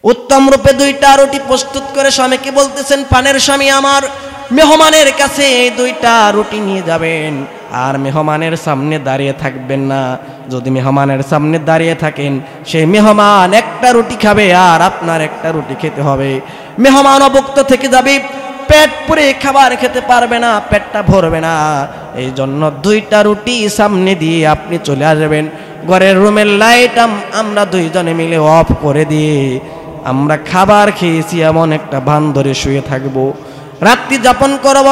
উত্তম রূপে দুইটা রুটি প্রস্তুত করে স্বামীকে বলতেছেন, পানের স্বামী আমার, মেহমানের কাছে এই দুইটা রুটি নিয়ে যাবেন আর মেহমানের সামনে দাঁড়িয়ে থাকবেন না। যদি মেহমানের সামনে দাঁড়িয়ে থাকেন, সেই মেহমান একটা রুটি খাবে আর আপনার একটা রুটি খেতে হবে। মেহমান অভুক্ত থেকে যাবে, পেট পুরে খাবার খেতে পারবে না, পেটটা ভরবে না। এই জন্য দুইটা রুটি সামনে দিয়ে আপনি চলে আসবেন। ঘরের রুমের লাইট আমরা দুইজনে মিলে অফ করে দিয়ে আমরা খাবার খেয়েছি এমন একটা ভান ধরে শুয়ে থাকবো, রাত্রি যাপন করব।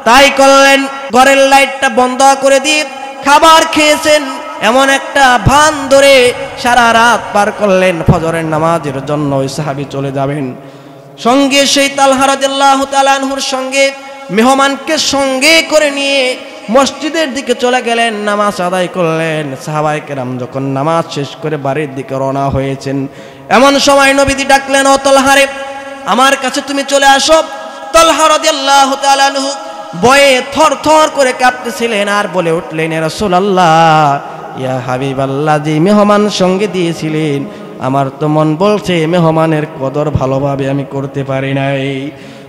তাই করলেন, ঘরের লাইটটা বন্ধ করে দিয়ে খাবার খেয়েছেন এমন একটা ভান ধরে সারা রাত পার করলেন। ফজরের নামাজের জন্য ওই সাহাবী চলে যাবেন। সঙ্গে সেই তালহা রাদিয়াল্লাহু তাআলা আনহুর সঙ্গে মেহমানকে সঙ্গে করে নিয়ে মসজিদের দিকে চলে গেলেন, নামাজ আদায় করলেন। সাহাবায়ে কেরাম যখন নামাজ শেষ করে বাড়ির দিকে রওনা হয়েছেন, এমন সময় নবীজি ডাকলেন, ও তালহারে, আমার কাছে তুমি চলে আসো। তালহা রাদিয়াল্লাহু তাআলা আনহু ভয়ে থরথর করে কাঁপতেছিলেন আর বলে উঠলেন, ইয়া রাসূলুল্লাহ, ইয়া হাবিবাল্লাহ, যে মেহমান সঙ্গে দিয়েছিলেন, আমার তো মন বলছে মেহমানের কদর ভালোভাবে আমি করতে পারি নাই।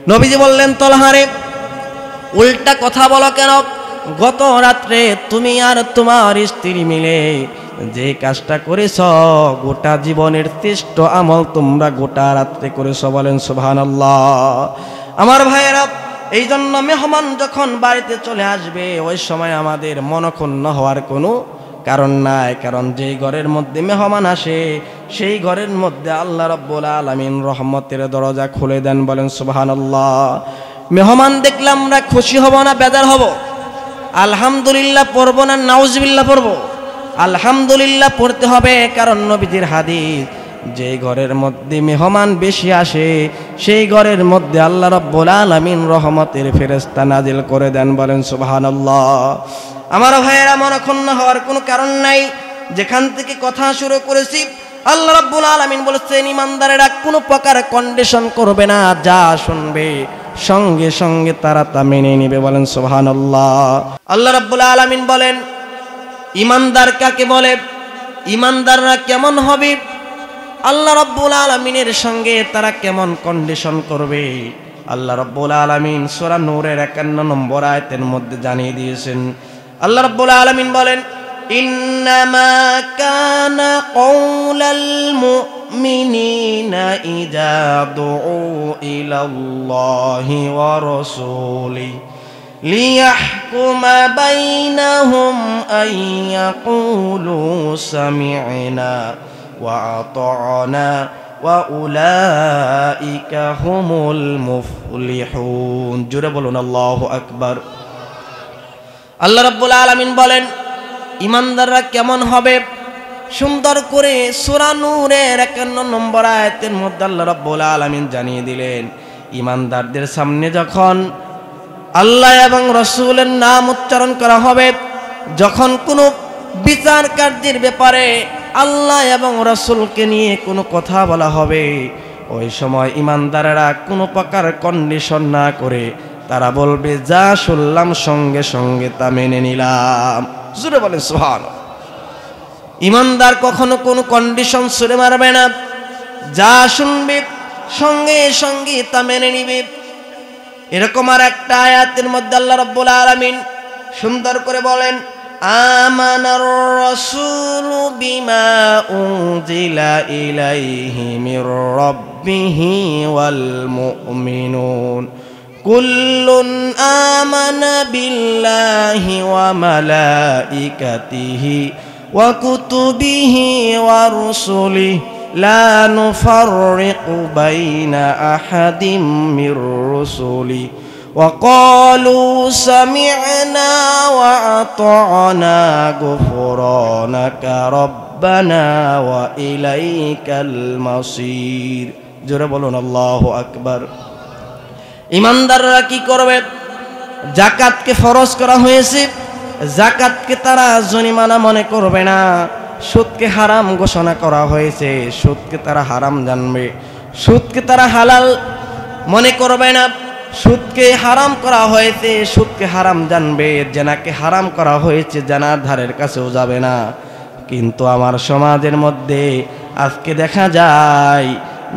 নবীজি বললেন, তালহারে, উল্টা কথা বলো কেন? গত রাত্রে তুমি আর তোমার স্ত্রী মিলে যে কাজটা করেছ, গোটা জীবনের শ্রেষ্ঠ আমল তোমরা গোটা রাত্রে করেছ। বলেন সুবহানাল্লাহ। আমার ভাইয়েরা, এই জন্য মেহমান যখন বাড়িতে চলে আসবে, ওই সময় আমাদের মনক্ষুণ্ণ হওয়ার কোনো কারণ নাই। কারণ যেই ঘরের মধ্যে মেহমান আসে, সেই ঘরের মধ্যে আল্লাহ রাব্বুল আলামিন রহমতের দরজা খুলে দেন। বলেন সুবহানাল্লাহ। মেহমান দেখলে আমরা খুশি হব না বেজার হব? আলহামদুলিল্লাহ পড়ব না নাউজুবিল্লাহ পড়ব? আলহামদুলিল্লাহ পড়তে হবে। কারণ নবীজির হাদিস, যে ঘরের মধ্যে মেহমান বেশি আসে, সেই ঘরের মধ্যে আল্লাহ রাব্বুল আলামিন রহমতের ফেরেশতা নাজিল করে দেন। বলেন সুবহানাল্লাহ। আমার ভাইয়েরা, মনক্ষুণ্ণ হওয়ার কোনো কারণ নাই। যেখান থেকে কথা শুরু করেছি, আল্লাহ রাব্বুল আলামিন বলেছেন, ইমানদারেরা কোনো প্রকার কন্ডিশন করবে না, যা শুনবে সঙ্গে সঙ্গে তারা তা মেনে নেবে। বলেন সুবহানাল্লাহ। আল্লাহ রাব্বুল আলামিন বলেন, ইমানদার কাকে বলে? ইমানদাররা কেমন হবে? আল্লাহ রাব্বুল আলামিনের সঙ্গে তারা কেমন কন্ডিশন করবে? আল্লাহ রাব্বুল আলামিন সূরা নূরের 51 নম্বর আয়াতের মধ্যে জানিয়ে দিয়েছেন। আল্লাহ রাব্বুল আলামিন বলেন, ইন্নামা কানা কওলাল মুমিনিনা ইযা দুউ ইলাল্লাহি ওয়া রাসূলিহি লিয়াহকুমা বাইনাহুম আন ইয়াকুলু সামি'না ওয়া আতা'না ওয়া উলাইকা হুমুল মুফলিহুন। জোরে বলুন আল্লাহু আকবার। আল্লাহ রাব্বুল আলামিন বলেন, ইমানদাররা কেমন হবে? সুন্দর করে সূরা নূরের 51 নম্বর আয়াতের মধ্যে আল্লাহ রাব্বুল আলামিন জানিয়ে দিলেন, ইমানদারদের সামনে যখন আল্লাহ এবং রাসূলের নাম উচ্চারণ করা হবে, যখন কোনো বিচার কার্যের ব্যাপারে আল্লাহ এবং রাসূলকে নিয়ে কোনো কথা বলা হবে, ওই সময় ইমানদারেরা কোনো প্রকার কন্ডিশন না করে তারা বলবে, যা শুনলাম সঙ্গে সঙ্গে তা মেনে নিলাম। জোরে বলেন সুবহানাল্লাহ। ইমানদার কখনো কোনো কন্ডিশন ছুড়ে মারবে না, যা শুনবে সঙ্গে সঙ্গে তা মেনে নিবে। এরকম আর একটা আয়াতের মধ্যে আল্লাহ রাব্বুল আলামিন সুন্দর করে বলেন, আমানার রাসূলু বিমা উনজিলা ইলাইহি মির রাব্বিহি ওয়াল মুমিনুন কুল্লুন আমানা বিল্লাহি ওয়া মালাইকাতিহি ওয়া কুতুবিহি ওয়া রুসুলিহি লা নুফাররিকু বাইনা আহাদিম মির রুসুলিহি ওয়া ক্বালু সামি'না ওয়া আতা'না গুফরানাকা রাব্বানা ওয়া ইলাইকাল মাসির। জোরে বলুন আল্লাহু আকবার। ইমানদাররা কি করবে? যাকাতকে ফরজ করা হয়েছে, যাকাতকে তারা জরিমানা মনে করবে না। সুদকে হারাম ঘোষণা করা হয়েছে, সুদকে তারা হারাম জানবে, সুদকে তারা হালাল মনে করবে না। সুদকে হারাম করা হয়েছে, সুদকে হারাম জানবে। জেনাকে হারাম করা হয়েছে, জানার ধারের কাছেও যাবে না। কিন্তু আমার সমাজের মধ্যে আজকে দেখা যায়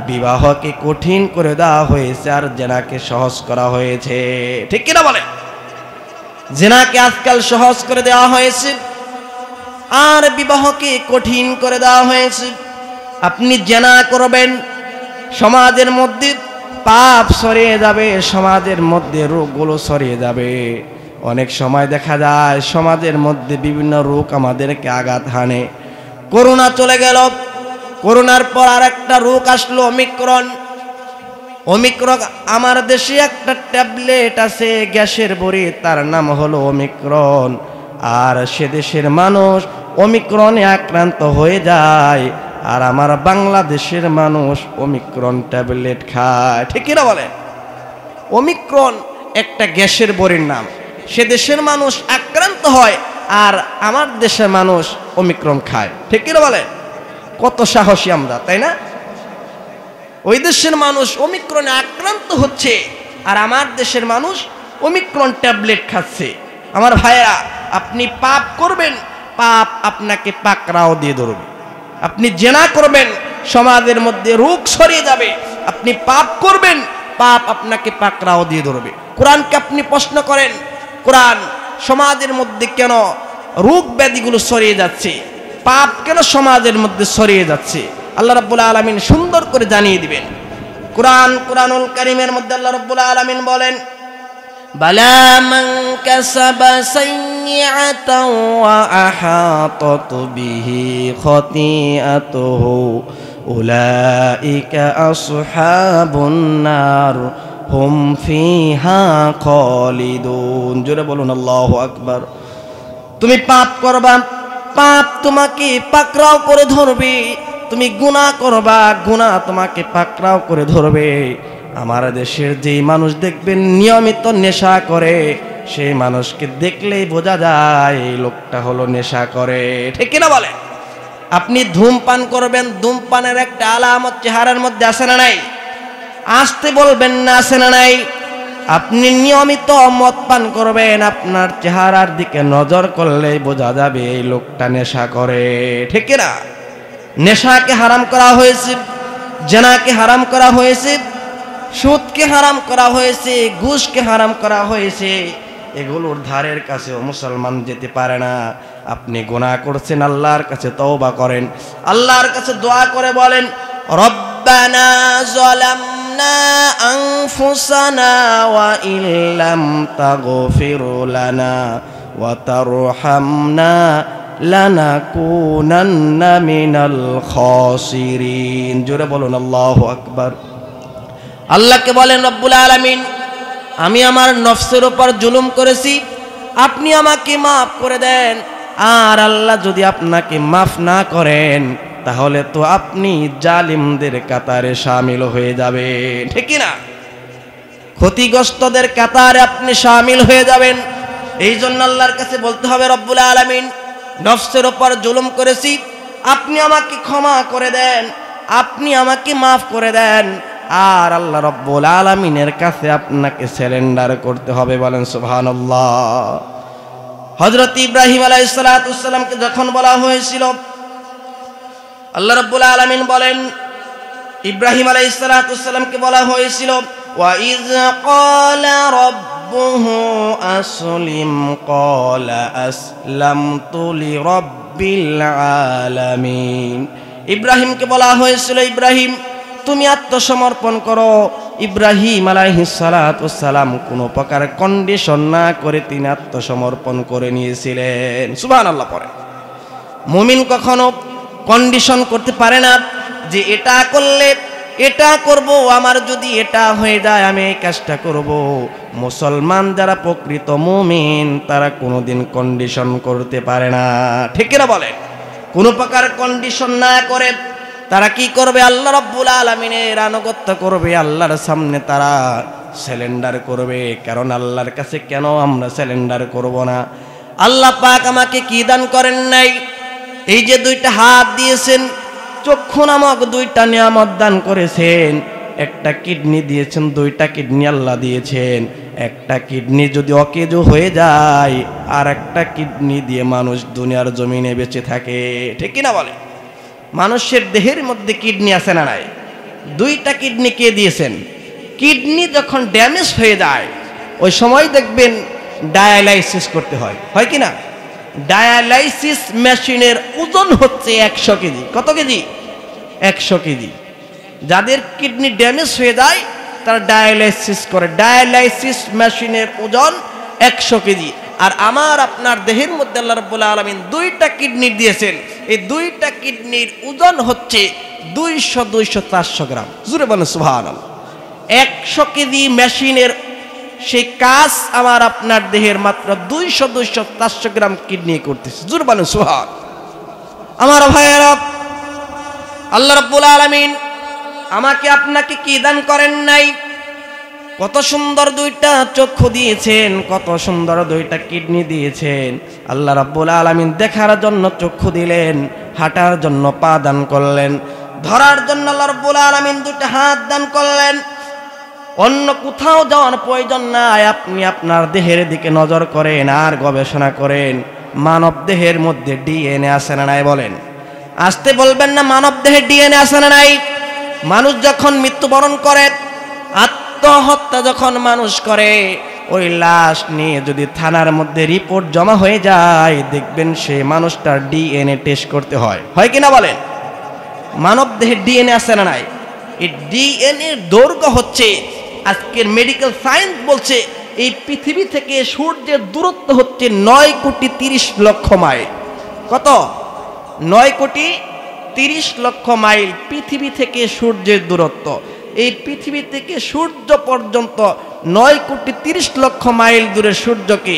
বিবাহকে কঠিন করে দেওয়া হয়েছে আর জেনাকে সহজ করা হয়েছে। ঠিক কিনা বলে? জেনাকে আজকাল সহজ করে দেওয়া হয়েছে আর বিবাহকে কঠিন করে দেওয়া হয়েছে। আপনি জেনা করবেন, সমাজের মধ্যে পাপ সরিয়ে যাবে, সমাজের মধ্যে রোগগুলো সরিয়ে যাবে। অনেক সময় দেখা যায় সমাজের মধ্যে বিভিন্ন রোগ আমাদেরকে আঘাত হানে। করোনা চলে গেল, করোনার পর আর একটা রোগ আসলো ওমিক্রন। ওমিক্রন আমার দেশে একটা ট্যাবলেট আছে গ্যাসের বড়ি, তার নাম হলো ওমিক্রন। আর সে দেশের মানুষ ওমিক্রনে আক্রান্ত হয়ে যায় আর আমার বাংলাদেশের মানুষ ওমিক্রন ট্যাবলেট খায়। ঠিক কিনা বলে? ওমিক্রন একটা গ্যাসের বড়ির নাম। সে দেশের মানুষ আক্রান্ত হয় আর আমার দেশের মানুষ ওমিক্রন খায়। ঠিক কিনা বলে? কত সাহসী আমরা, তাই না? ওই দেশের মানুষ ওমিক্রনে আক্রান্ত হচ্ছে আর আমার দেশের মানুষ ওমিক্রন ট্যাবলেট খাচ্ছে। আমার ভাইয়েরা, আপনি পাপ করবেন, পাপ আপনাকে পাকড়াও দিয়ে ধরবে। আপনি জেনা করবেন, সমাজের মধ্যে রোগ ছড়িয়ে যাবে। আপনি পাপ করবেন, পাপ আপনাকে পাকড়াও দিয়ে ধরবে। কোরআনকে আপনি প্রশ্ন করেন, কোরআন সমাজের মধ্যে কেন রোগ ব্যাধিগুলো ছড়িয়ে যাচ্ছে, পাপ কেন সমাজের মধ্যে ছড়িয়ে যাচ্ছে? আল্লাহ রাব্বুল আলামিন সুন্দর করে জানিয়ে দিবেন। কুরআনুল কারীমের মধ্যে আল্লাহ রাব্বুল আলামিন বলেন, বালা মান কাসাবা সাইয়্যাতান ওয়া আহাতাত বিহি খাতিআতুহু উলাইকা আসহাবুন নার হুম ফিহা খালিদুন। জোরে বলুন আল্লাহু আকবার। তুমি পাপ করবা, পাপ তোমাকে পাকড়াও করে ধরবে। তুমি গুনাহ করবা, গুনাহ তোমাকে পাকড়াও করে ধরবে। আমার দেশের যেই মানুষ দেখবেন নিয়মিত নেশা করে, সেই মানুষকে দেখলেই বোঝা যায় এই লোকটা হলো নেশা করে। ঠিক কিনা বলে? আপনি ধূমপান করবেন, ধূমপানের একটা আলামত চেহারার মধ্যে আছে না নাই? আসতে বলবেন না, আছে না নাই? আপনি নিয়মিত মদ পান করবেন, আপনার চেহারার দিকে নজর করলেই বোঝা যাবে এই লোকটা নেশা করে। ঠিক কিনা? নেশাকে হারাম করা হয়েছে, জেনাকে হারাম করা হয়েছে, সুদকে হারাম করা হয়েছে, ঘুষকে হারাম করা হয়েছে। এগুলোর ধারের কাছেও মুসলমান যেতে পারে না। আপনি গুনাহ করছেন, আল্লাহর কাছে তওবা করেন, আল্লাহর কাছে দোয়া করে বলেন, রব্বানা যালামনা আনফুসানা ওয়া ইল্লাম তাগফির লানা ওয়া তারহামনা লানাকুনান্না মিনাল খাসিরিন। জোরে বলুন আল্লাহু আকবার। আল্লাহকে বলেন, রব্বুল আলামিন, আমি আমার নফসের উপর জুলুম করেছি, আপনি আমাকে মাফ করে দেন। আর আল্লাহ যদি আপনাকে মাফ না করেন তাহলে তো আপনি জালিমদের কাতারে শামিল হয়ে যাবেন। ঠিক না? ক্ষতিগ্রস্তদের কাতারে আপনি শামিল হয়ে যাবেন। এই জন্য আল্লাহর কাছে বলতে হবে, রব্বুল আলামিন, নফসের উপর জুলুম করেছি, আপনি আমাকে ক্ষমা করে দেন, আপনি আমাকে মাফ করে দেন। আর আল্লাহ রব্বুল আলামিনের কাছে আপনাকে সারেন্ডার করতে হবে। বলেন সুবহানাল্লাহ। হযরত ইব্রাহিম আলাইহিস সালাতু ওয়াস সালামকে যখন বলা হয়েছিল, আল্লাহ রাব্বুল আলামিন বলেন, ইব্রাহিম আলাইহিস সালাতু ওয়াস সালামকে বলা হয়েছিল, ওয়া ইয ক্বালা রাব্বুহু আসলিম ক্বালা আসলামতু লিরাব্বিল আলামিন। ইব্রাহিমকে বলা হয়েছিল, ইব্রাহিম তুমি আত্মসমর্পণ করো। ইব্রাহিম আলাইহিস সালাতু ওয়াস সালাম কোনো প্রকার কন্ডিশন না করে তিনি আত্মসমর্পণ করে নিয়েছিলেন। সুবহানাল্লাহ। পড়ে মুমিন কখনো কন্ডিশন করতে পারে না যে এটা করলে এটা করব, আমার যদি এটা হয়ে যায় আমি এই কাজটা করব। মুসলমান যারা প্রকৃত মুমিন তারা কোনোদিন কন্ডিশন করতে পারে না। ঠিক কিনা বলে? কোনো প্রকার কন্ডিশন না করে তারা কি করবে? আল্লাহ রাব্বুল আলামিনের আনুগত্য করবে, আল্লাহর সামনে তারা সারেন্ডার করবে। কারণ আল্লাহর কাছে কেন আমরা সারেন্ডার করব না? আল্লাহ পাক আমাকে কি দান করেন নাই? এই যে দুইটা হাত দিয়েছেন, চক্ষু নামক দুইটা নিয়ামত দান করেছেন, একটা কিডনি দিয়েছেন, দুইটা কিডনি আল্লাহ দিয়েছেন। একটা কিডনি যদি অকেজো হয়ে যায় আর একটা কিডনি দিয়ে মানুষ দুনিয়ার জমিনে বেঁচে থাকে। ঠিক কিনা বলে? মানুষের দেহের মধ্যে কিডনি আছে না নাই? 2টা কিডনি কে দিয়েছেন? কিডনি যখন ড্যামেজ হয়ে যায় ওই সময় দেখবেন ডায়ালাইসিস করতে হয়, হয় কি না? ডায়ালাইসিস মেশিনের ওজন হচ্ছে 100 কেজি। কত কেজি? 100 কেজি। যাদের কিডনি ড্যামেজ হয়ে যায় তারা ডায়ালাইসিস করে। ডায়ালাইসিস মেশিনের ওজন 100 কেজি। আর আমার আপনার দেহের মধ্যে আল্লাহ রাব্বুল আলামিন 2টা কিডনি দিয়েছেন। এই 2টা কিডনির ওজন হচ্ছে 200-400 গ্রাম। জোরে বলেন সুবহানাল্লাহ। 100 কেজি মেশিনের সেই কাজ আমার আপনার দেহের মাত্র 200-400 গ্রাম কিডনি করতেছে। জোরে বলেন সুবহান। আমার ভাইয়েরা, আল্লাহ রাব্বুল আলামিন আমাকে আপনাকে কি দান করেন নাই? কত সুন্দর 2টা চক্ষু দিয়েছেন, কত সুন্দর 2টা কিডনি দিয়েছেন। আল্লাহ রাব্বুল আলামিন দেখার জন্য চক্ষু দিলেন, হাঁটার জন্য পা দান করলেন, ধরার জন্য আল্লাহ রাব্বুল আলামিন 2টা হাত দান করলেন। অন্য কোথাও যাওয়ার প্রয়োজন নাই। আপনি আপনার দেহের দিকে নজর করেন আর গবেষণা করেন মানব দেহের মধ্যে ডিএনএ আছে না নাই? বলেন, আসতে বলবেন না। মানব দেহের ডিএনএ আছে না নাই? মানুষ যখন মৃত্যুবরণ করে, আত্মহত্যা যখন মানুষ করে, ওই লাশ নিয়ে যদি থানার মধ্যে রিপোর্ট জমা হয়ে যায় দেখবেন সেই মানুষটার ডিএনএ টেস্ট করতে হয়, হয় কিনা বলেন? মানব দেহের ডিএনএ আছে না নাই? এই ডিএনএ দৈর্ঘ্য হচ্ছে, আজকের মেডিকেল সায়েন্স বলছে, এই পৃথিবী থেকে সূর্যের দূরত্ব হচ্ছে 9,30,00,000 মাইল। কত? 9,30,00,000 মাইল পৃথিবী থেকে সূর্যের দূরত্ব। এই পৃথিবী থেকে সূর্য পর্যন্ত 9,30,00,000 মাইল দূরের সূর্যকে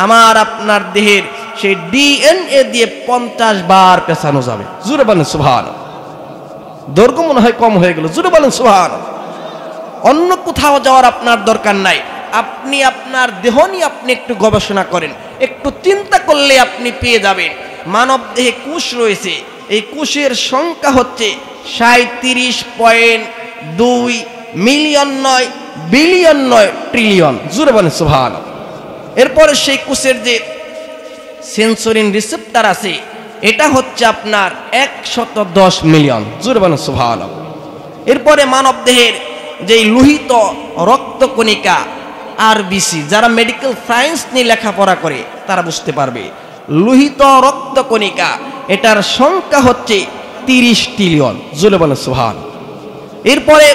আমার আপনার দেহের সেই ডিএনএ দিয়ে 50 বার পেছানো যাবে। জোরে বলেন সুবহানাল্লাহ। দৈর্ঘ্য মনে হয় কম হয়ে গেল। জোরে বলেন সুবহানাল্লাহ। অন্য কোথাও যাওয়ার আপনার দরকার নাই। আপনি আপনার দেহ নিয়ে আপনি একটু গবেষণা করেন, একটু চিন্তা করলে আপনি পেয়ে যাবেন। মানব দেহে কোষ রয়েছে, এই কোষের সংখ্যা হচ্ছে 37.2 মিলিয়ন, নয় বিলিয়ন, নয় ট্রিলিয়ন। জোরে বলেন সুবহানাল্লাহ। এরপরে সেই কোষের যে সেন্সরিন রিসেপ্টর আছে এটা হচ্ছে আপনার 110 মিলিয়ন। জোরে বলেন সুবহানাল্লাহ। এরপরে মানব দেহের যেই লোহিত রক্তকণিকা আরবিসি, যারা মেডিকেল সায়েন্স নিয়ে লেখাপড়া করে তারা বুঝতে পারবে, লোহিত রক্তকণিকা এটার সংখ্যা হচ্ছে 30 ট্রিলিয়ন। জোরে বলেন সুবহানাল্লাহ। এরপরে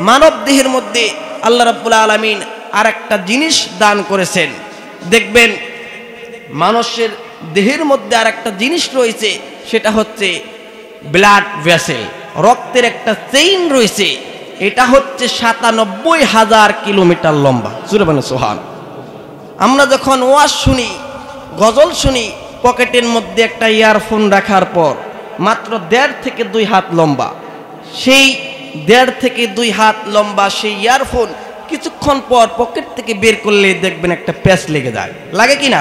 মানব দেহের মধ্যে আল্লাহ রাব্বুল আলামিন আর একটা জিনিস দান করেছেন। দেখবেন মানুষের দেহের মধ্যে আর একটা জিনিস রয়েছে, সেটা হচ্ছে ব্লাড ভেসেল, রক্তের একটা চেইন রয়েছে। এটা হচ্ছে 97,000 কিলোমিটার লম্বা। জোরে বলেন সুবহানাল্লাহ। আমরা যখন ওয়াজ শুনি, গজল শুনি, পকেটের মধ্যে একটা ইয়ারফোন রাখার পর মাত্র 1.5 থেকে 2 হাত লম্বা, সেই 1.5 থেকে 2 হাত লম্বা সেই ইয়ারফোন কিছুক্ষণ পর পকেট থেকে বের করলে দেখবেন একটা প্যাচ লেগে যায়, লাগে কি না?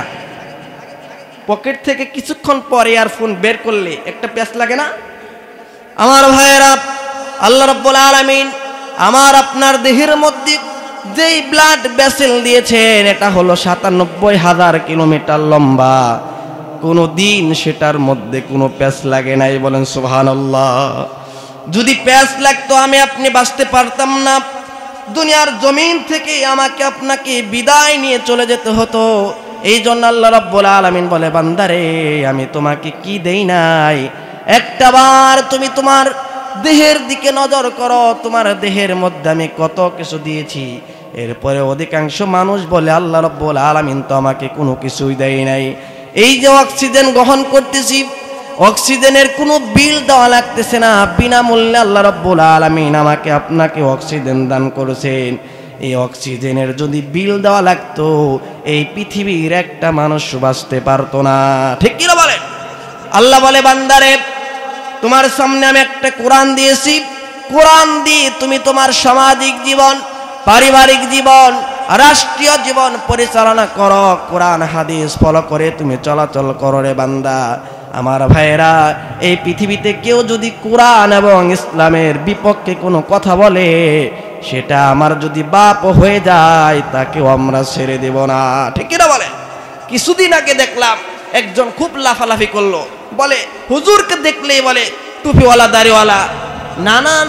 পকেট থেকে কিছুক্ষণ পর ইয়ারফোন বের করলে একটা প্যাচ লাগে না? আমার ভাইয়েরা, আল্লাহ রাব্বুল আলামিন আমার আপনার দেহের মধ্যে যেই ব্লাড ভেসেল দিয়েছেন এটা হলো 97,000 কিলোমিটার লম্বা। কোনো দিন সেটার মধ্যে কোনো প্যাচ লাগে নাই। বলেন সুবহানাল্লাহ। যদি প্যাচ লাগতো আমি আপনি বাঁচতে পারতাম না। দুনিয়ার জমিন থেকে আমাকে আপনাকে বিদায় নিয়ে চলে যেতে হতো। এই জন্য আল্লাহ রাব্বুল আলামিন বলে, বান্দারে আমি তোমাকে কি দেই নাই, একটাবার তুমি তোমার দেহের দিকে নজর করো, তোমার দেহের মধ্যে আমি কত কিছু দিয়েছি। এরপরে অধিকাংশ মানুষ বলে আল্লাহ রাব্বুল আলামিন তো আমাকে কোনো কিছুই দেয় নাই। এই যে অক্সিজেন গ্রহণ করতেছি, অক্সিজেনের কোনো বিল দেওয়া লাগতেছে না, বিনামূল্যে আল্লাহ রাব্বুল আলামিন আমাকে আপনাকে অক্সিজেন দান করেছেন। এই অক্সিজেনের যদি বিল দেওয়া লাগতো এই পৃথিবীর একটা মানুষ বাঁচতে পারতো না। ঠিক কি না বলেন? আল্লাহ বলে, বান্দারে তোমার সামনে আমি একটা কোরআন দিয়েছি, কোরআন দিয়ে তুমি তোমার সামাজিক জীবন, পারিবারিক জীবন, রাষ্ট্রীয় জীবন পরিচালনা করো। কোরআন হাদিস ফলো করে তুমি চলাচল করো রে বান্দা। আমার ভাইয়েরা, এই পৃথিবীতে কেউ যদি কোরআন এবং ইসলামের বিপক্ষে কোনো কথা বলে, সেটা আমার যদি বাপ হয়ে যায় তাকেও আমরা ছেড়ে দেব না। ঠিক কিনা বলে? কিছুদিন আগে দেখলাম একজন খুব লাফালাফি করলো, বলে হুজুরকে দেখলেই বলে টুপিওয়ালা, দাড়িওয়ালা, নানান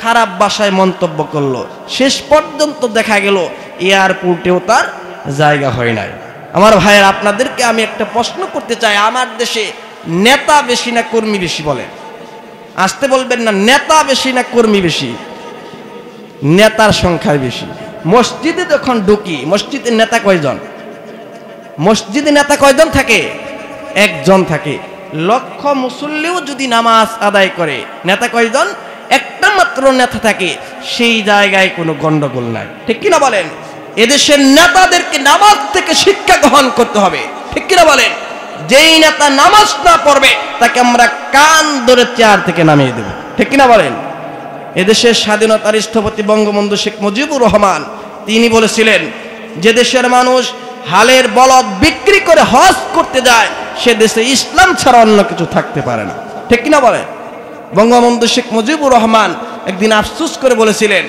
খারাপ ভাষায় মন্তব্য করলো, শেষ পর্যন্ত দেখা গেল এয়ারপোর্টেও তার জায়গা হয় নাই। আমার ভাইয়ের, আপনাদেরকে আমি একটা প্রশ্ন করতে চাই, আমার দেশে নেতা বেশি না কর্মী বেশি? বলেন, আসতে বলবেন না, নেতা বেশি না কর্মী বেশি? নেতার সংখ্যা বেশি। মসজিদে যখন ঢুকি, মসজিদে নেতা কয়জন? মসজিদে নেতা কয়জন থাকে? একজন থাকে। লক্ষ মুসল্লিও যদি নামাজ আদায় করে, নেতা কয়জন? একটা মাত্র নেতা থাকে, সেই জায়গায় কোনো গন্ডগোল নাই। ঠিক কিনা বলেন? এদেশের নেতাদেরকে নামাজ থেকে শিক্ষা গ্রহণ করতে হবে। ঠিক কিনা বলেন? যেই নেতা নামাজ না পড়বে তাকে আমরা কান ধরে চেয়ার থেকে নামিয়ে দেব। ঠিক কিনা বলেন? এদেশের স্বাধীনতার স্থপতি বঙ্গবন্ধু শেখ মুজিবুর রহমান তিনি বলেছিলেন, যে দেশের মানুষ হালের বলদ বিক্রি করে হজ করতে যায়, সে দেশে ইসলাম ছাড়া অন্য কিছু থাকতে পারে না। ঠিক কিনা বলেন? বঙ্গবন্ধু শেখ মুজিবুর রহমান একদিন আফসোস করে বলেছিলেন,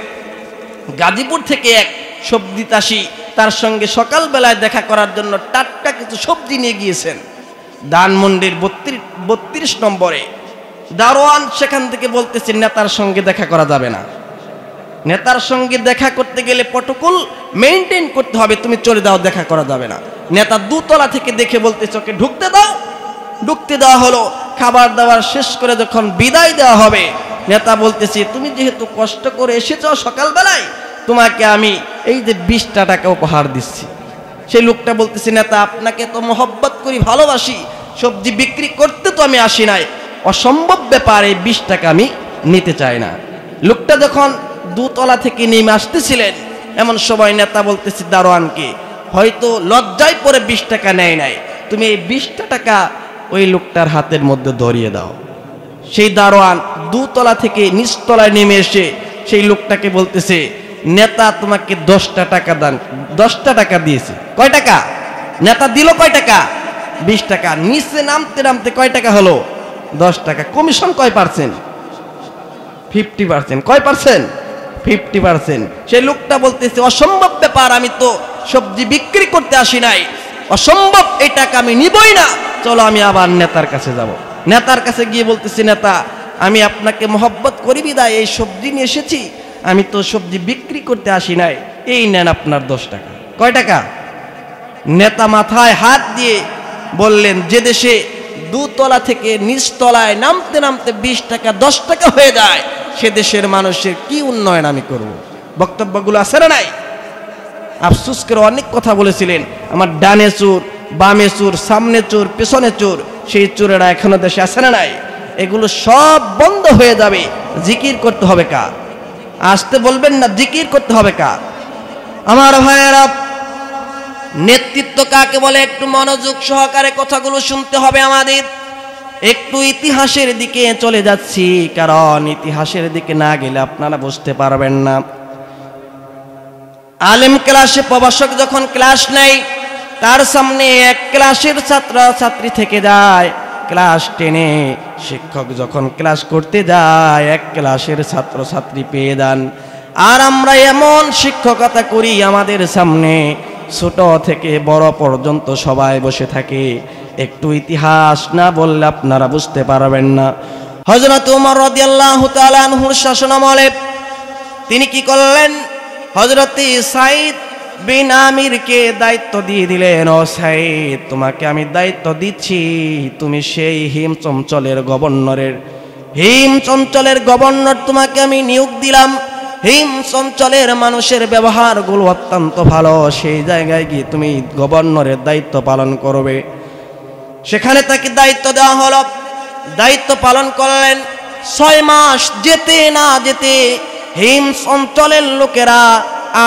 গাজীপুর থেকে এক সবজি চাষি তার সঙ্গে সকালবেলায় দেখা করার জন্য টাটকা কিছু সবজি নিয়ে গিয়েছেন। ধানমন্ডির 32 নম্বরে দারোয়ান সেখান থেকে বলতেছেন, নেতার সঙ্গে দেখা করা যাবে না, নেতার সঙ্গে দেখা করতে গেলে প্রটোকল মেইনটেইন করতে হবে, তুমি চলে যাও, দেখা করা যাবে না। নেতা দুতলা থেকে দেখে বলতেছে, ওকে ঢুকতে দাও। ঢুকতে দেওয়া হলো। খাবার দাবার শেষ করে যখন বিদায় দেওয়া হবে, নেতা বলতেছে, তুমি যেহেতু কষ্ট করে এসেছো সকালবেলায়, তোমাকে আমি এই যে 20টা টাকা উপহার দিচ্ছি। সেই লোকটা বলতেছে, নেতা আপনাকে তো মহব্বত করি, ভালোবাসি, সবজি বিক্রি করতে তো আমি আসি নাই, অসম্ভব ব্যাপার, এই 20 টাকা আমি নিতে চাই না। লোকটা যখন দুতলা থেকে নেমে আসতেছিলেন, এমন সময় নেতা বলতেছে দারোয়ানকে, হয়তো লজ্জায় পরে 20 টাকা নেয় নাই, তুমি এই 20টা টাকা ওই লোকটার হাতের মধ্যে ধরিয়ে দাও। সেই দারোয়ান দুতলা থেকে নিচতলায় নেমে এসে সেই লোকটাকে বলতেছে, নেতা তোমাকে 10টা টাকা দান। 10টা টাকা দিয়েছে। কয় টাকা? নেতা দিল কয় টাকা? 20 টাকা। নিচে নামতে নামতে কয় টাকা হলো? 10 টাকা। কমিশন কয় পার্সেন্ট? 50%। কয় পার্সেন্ট? 50%। সেই লোকটা বলতেছে, অসম্ভব ব্যাপার, আমি তো সবজি বিক্রি করতে আসি নাই, অসম্ভব, এই টাকা আমি নিবই না, চলো আমি আবার নেতার কাছে যাব। নেতার কাছে গিয়ে বলতেছি, নেতা আমি আপনাকে মহব্বত করি বিদায় এই সবজি নিয়ে এসেছি, আমি তো সবজি বিক্রি করতে আসি নাই, এই নেন আপনার 10 টাকা। কয় টাকা? নেতা মাথায় হাত দিয়ে বললেন, যে দেশে দুতলা থেকে নিচতলায় নামতে নামতে 20 টাকা 10 টাকা হয়ে যায়, সে দেশের মানুষের কি উন্নয়ন আমি করব? বক্তব্যগুলো আছে না নাই? আফসোস করে অনেক কথা বলেছিলেন, আমার ডানে চোর, বামে চোর, সামনে চোর, পেছনে চোর, সেই চোরেরা এখনো দেশে আছে না নাই? এগুলো সব বন্ধ হয়ে যাবে। জিকির করতে হবে কার? আসতে বলবেন না, জিকির করতে হবে কার? আমার ভাইয়েরা, নেতৃত্ব কাকে বলে একটু মনোযোগ সহকারে কথাগুলো শুনতে হবে আমাদের। একটু ইতিহাসের দিকে চলে যাচ্ছি, কারণ ইতিহাসের দিকে না গেলে আপনারা বুঝতে পারবেন না। আলেম ক্লাসে প্রভাষক যখন ক্লাস নেয়, তার সামনে এক ক্লাসের ছাত্র ছাত্রী থেকে যায়। ক্লাস 10-এ শিক্ষক যখন ক্লাস করতে যায়, এক ক্লাসের ছাত্র ছাত্রী পেয়ে যান। আর আমরা এমন শিক্ষকতা করি, আমাদের সামনে ছোট থেকে বড় পর্যন্ত সবাই বসে থাকে। একটু ইতিহাস না বললে আপনারা বুঝতে পারবেন না। হযরত ওমর রাদিয়াল্লাহু তাআলা আনহুর শাসনামলে তিনি কি করলেন? হযরত সাঈদ বিন আমিরকে দায়িত্ব দিয়ে দিলেন, ও সাঈদ, তোমাকে আমি দায়িত্ব দিচ্ছি, তুমি সেই হিম চঞ্চলের গভর্নর তোমাকে আমি নিয়োগ দিলাম। হিম চঞ্চলের মানুষের ব্যবহারগুলো অত্যন্ত ভালো, সেই জায়গায় গিয়ে তুমি গভর্নরের দায়িত্ব পালন করবে। সেখানে তাকে দায়িত্ব দেওয়া হলো, দায়িত্ব পালন করলেন। 6 মাস যেতে না যেতে হিম অঞ্চলের লোকেরা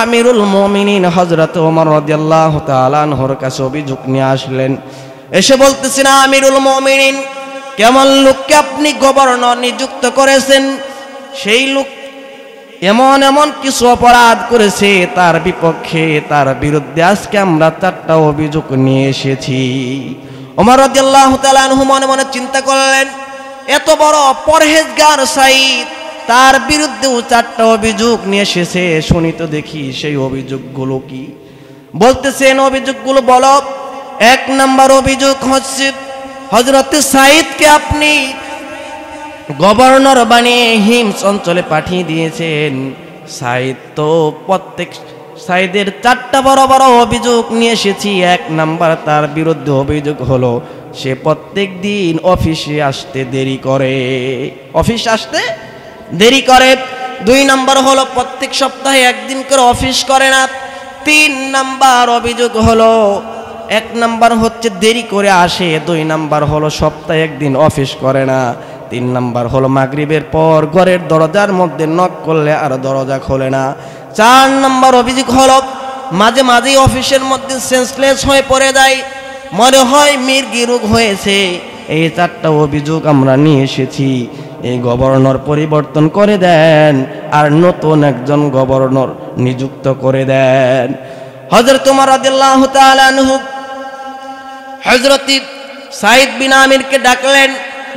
আমিরুল মুমিনিন হযরত ওমর রাদিয়াল্লাহু তাআলা আনহুর কাছে অভিযোগ নিয়ে আসলেন। এসে বলতেছেন, আমিরুল মুমিনিন, কেমন লোককে আপনি গভর্নর নিযুক্ত করেছেন? সেই লোক এমন এমন কিছু অপরাধ করেছে, তার বিপক্ষে, তার বিরুদ্ধে আজকে আমরা 4টা অভিযোগ নিয়ে এসেছি। ওমর রাদিয়াল্লাহু তাআলা আনহু মনে মনে চিন্তা করলেন, এত বড় পরহেজগার সাঈদ, তার বিরুদ্ধেও 4টা অভিযোগ নিয়ে এসেছে, শুনি তো দেখি সেই অভিযোগগুলো কি। বলতেছেন, অভিযোগগুলো বলো। 1 নম্বর অভিযোগ হচ্ছে, হযরত সাঈদকে আপনি গভর্নর বানিয়ে হিমস অঞ্চলে পাঠিয়ে দিয়েছেন। সাইদ তো প্রত্যেক সাইদের 4টা বড় বড় অভিযোগ নিয়ে এসেছি। 1 নাম্বার তার বিরুদ্ধে অভিযোগ হলো সে প্রত্যেক দিন অফিসে আসতে দেরি করে, অফিস আসতে দেরি করে। 2 নাম্বার হলো প্রত্যেক সপ্তাহে 1 দিন করে অফিস করে না। 3 নাম্বার অভিযোগ হলো 1 নাম্বার হচ্ছে দেরি করে আসে, 2 নাম্বার হলো সপ্তাহে 1 দিন অফিস করে না, 3 নাম্বার হলো মাগরিবের পর ঘরের দরজার মধ্যে নক করলে আর দরজা খোলে না। 4 নাম্বার অভিযোগ হলো মাঝে মাঝেই অফিসের মধ্যে সেন্সলেস হয়ে পড়ে যায়, মনে হয় মির্গি রোগ হয়েছে। এই 4টা অভিযোগ আমরা নিয়ে এসেছি। এই গভর্নর পরিবর্তন করে দেন আর নতুন একজন গভর্নর নিযুক্ত করে দেন। হযরত ওমর রাদিয়াল্লাহু তাআলা আনহু হযরত সাইদ বিন আমিরকে ডাকলেন,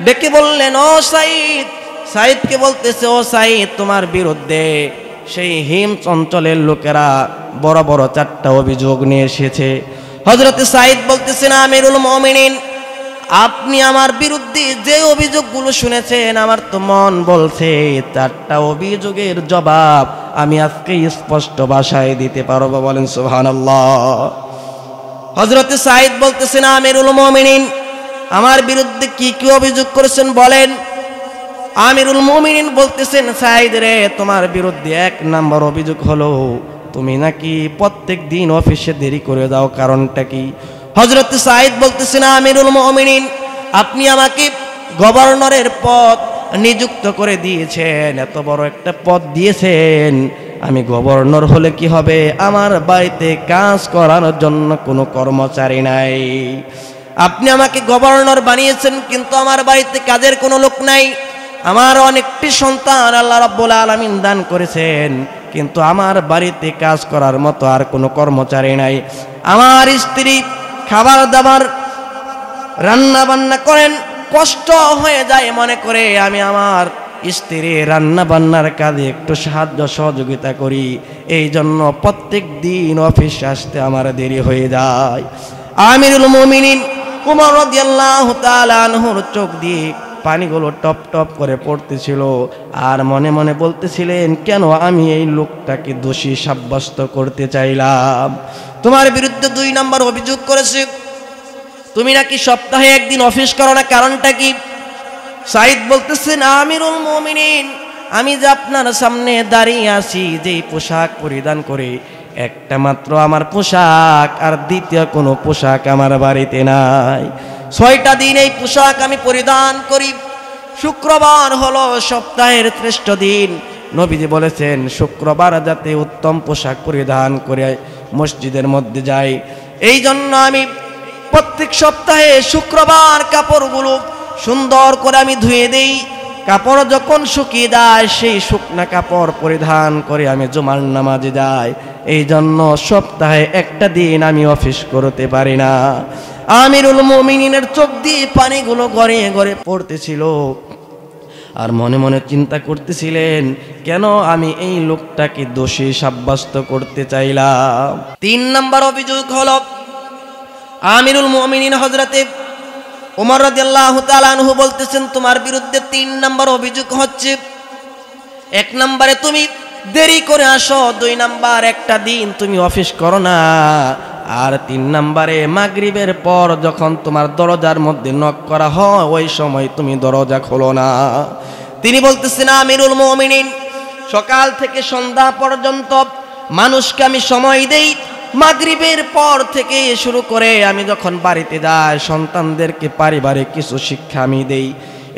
ডেকে বললেন, ও সাইদ। সাইদকে বলতেছে, ও সাইদ, তোমার বিরুদ্ধে সেই হিমস অঞ্চলের লোকেরা বড় বড় 4টা অভিযোগ নিয়ে এসেছে। হযরত সাইদ বলতেছেন, আমিরুল মুমিনিন, আপনি আমার বিরুদ্ধে যে অভিযোগগুলো শুনেছেন আমার তো মন বলছে 4টা অভিযোগের জবাব আমি আজকে স্পষ্ট ভাষায় দিতে পারবো। বলেন সুবহানাল্লাহ। হযরত সাইদ বলতেছেন, আমিরুল মুমিনিন, আমার বিরুদ্ধে কি কি অভিযোগ করেছেন বলেন। আমিরুল মুমিনিন বলতেছেন, সাইদ রে, তোমার বিরুদ্ধে 1 নাম্বার অভিযোগ হলো তুমি নাকি প্রত্যেক দিন অফিসে দেরি করে দাও, কারণটা কি? হযরত সাইদ বলতেছেন, আমিরুল মুমিনিন, আপনি আমাকে গভর্নরের পদ নিযুক্ত করে দিয়েছেন, এত বড় একটা পদ দিয়েছেন, আমি গভর্নর হলে কি হবে? আমার বাড়িতে কাজ করার জন্য কোনো কর্মচারী নাই। আপনি আমাকে গভর্নর বানিয়েছেন, কিন্তু আমার বাড়িতে কাজের কোনো লোক নাই। আমার অনেকটি সন্তান আল্লাহ রাব্বুল আলামিন দান করেছেন, কিন্তু আমার বাড়িতে কাজ করার মতো আর কোনো কর্মচারী নাই। আমার স্ত্রী খাবার দাবার রান্না বান্না করেন, কষ্ট হয়ে যায় মনে করে আমি আমার স্ত্রী রান্না বান্নার কাজে একটু সাহায্য সহযোগিতা করি, এই জন্য প্রত্যেক দিন অফিসে আসতে আমার দেরি হয়ে যায়। আমিরুল মুমিনিন ওমর রাদিয়াল্লাহু তাআলা আনহুর চোখ দিয়ে পানিগুলো টপ টপ করে পড়তেছিল আর মনে মনে বলতেছিলেন, কেন আমি এই লোকটাকে দোষী সাব্যস্ত করতে চাইলাম? তোমার বিরুদ্ধে 2 নাম্বার অভিযোগ করেছে, তুমি নাকি সপ্তাহে 1 দিন অফিস করো না, কারণটা কি? সাইদ বলতেছেন, আমিরুল মুমিনিন, আমি যে আপনার সামনে দাঁড়িয়ে আছি যেই পোশাক পরিধান করে, একটা মাত্র আমার পোশাক, আর দ্বিতীয় কোনো পোশাক আমার বাড়িতে নাই। 6টা দিন এই পোশাক আমি পরিধান করি। শুক্রবার হলো সপ্তাহের শ্রেষ্ঠ দিন। নবীজি বলেছেন শুক্রবার যাতে উত্তম পোশাক পরিধান করে মসজিদের মধ্যে যাই, এই জন্য আমি প্রত্যেক সপ্তাহে শুক্রবার কাপড়গুলো সুন্দর করে আমি ধুয়ে দেই। কাপড় যখন শুকিয়ে যায় সেই শুকনা কাপড় পরিধান করে আমি জুমার নামাজে যাই, এই জন্য সপ্তাহে 1টা দিন আমি অফিস করতে পারি না। আমিরুল মুমিনিনের চোখ দিয়ে পানিগুলো গড়িয়ে গড়িয়ে পড়তেছিল আর মনে মনে চিন্তা করতেছিলেন, কেন আমি এই লোকটাকে দোষী সাব্যস্ত করতে চাইলাম। 3 নাম্বার অভিযোগ হলো আমিরুল মুমিনিন হযরতে ওমর রাদিয়াল্লাহু তাআলা আনহু বলতেছেন, তোমার বিরুদ্ধে 3 নাম্বার অভিযোগ হচ্ছে, 1 নম্বরে তুমি দেরি করে আসো, 2 নাম্বার 1টা দিন তুমি অফিস করো না, আর 3 নম্বরে মাগরিবের পর যখন তোমার দরজার মধ্যে নক করা হয় ওই সময় তুমি দরজা খোলো না। তিনি বলতেছেন, আমিরুল মুমিনিন, সকাল থেকে সন্ধ্যা পর্যন্ত মানুষকে আমি সময় দেই। মাগরিবের পর থেকে শুরু করে আমি যখন বাড়িতে যাই সন্তানদেরকে পারিবারিক কিছু শিক্ষা আমি দেই,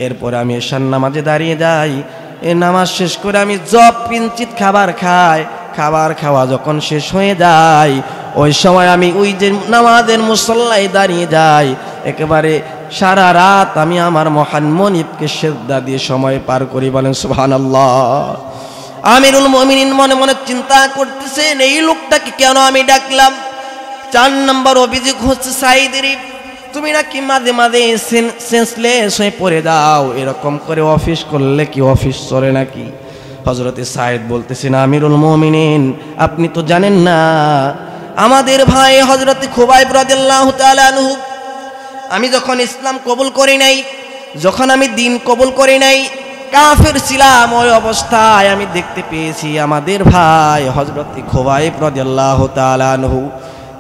এরপরে আমি এশার নামাজে দাঁড়িয়ে যাই। এই নামাজ শেষ করে আমি জব কিঞ্চিত খাবার খাই, খাবার খাওয়া যখন শেষ হয়ে যায় ওই সময় আমি ওই যে নামাজের মুসল্লায় দাঁড়িয়ে যাই, একেবারে সারা রাত আমি আমার মহান মনিবকে সিজদা দিয়ে সময় পার করি। বলেন সুবহানাল্লাহ। আমিরুল মুমিনিন মনে মনে চিন্তা করতেছেন, এই লোকটাকে কেন আমি ডাকলাম। 4 নম্বর অভিযোগ হচ্ছে, সাইদের, তুমি নাকি মাঝে মাঝে সেন্সলেস হয়ে পড়ে যাও, এরকম করে অফিস করলে কি অফিস চলে নাকি? হযরতে সাইদ বলতেছেন, আমিরুল মুমিনিন, আপনি তো জানেন না আমাদের ভাই হযরতে খুবাইব রাদিয়াল্লাহু তাআলা আনহু, আমি যখন ইসলাম কবুল করি নাই, যখন আমি দিন কবুল করি নাই, কাফের ছিলাম, ওই অবস্থায় আমি দেখতে পেয়েছি আমাদের ভাই হযরত খুবাইব রাদিয়াল্লাহু তাআলা আনহু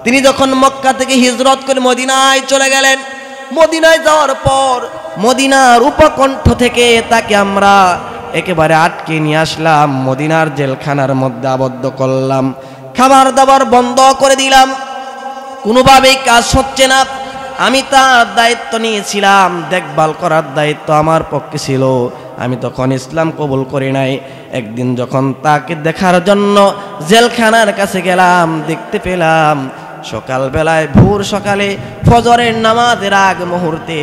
তিনি যখন মক্কা থেকে হিজরত করে মদিনায় চলে গেলেন। মদিনায় যাওয়ার পর মদিনার উপকণ্ঠ থেকে তাকে আমরা একেবারে আটকে নিয়ে আসলাম, মদিনার জেলখানার মধ্যে আবদ্ধ করলাম, খাবার দাবার বন্ধ করে দিলাম, কোনোভাবেই কাজ হচ্ছে না। আমি তার দায়িত্ব নিয়েছিলাম, দেখভাল করার দায়িত্ব আমার পক্ষে ছিল। আমি তখন ইসলাম কবুল করি নাই। একদিন যখন তাকে দেখার জন্য জেলখানার কাছে গেলাম, দেখতে পেলাম সকালবেলায় ভোর সকালে ফজরের নামাজের আগ মুহূর্তে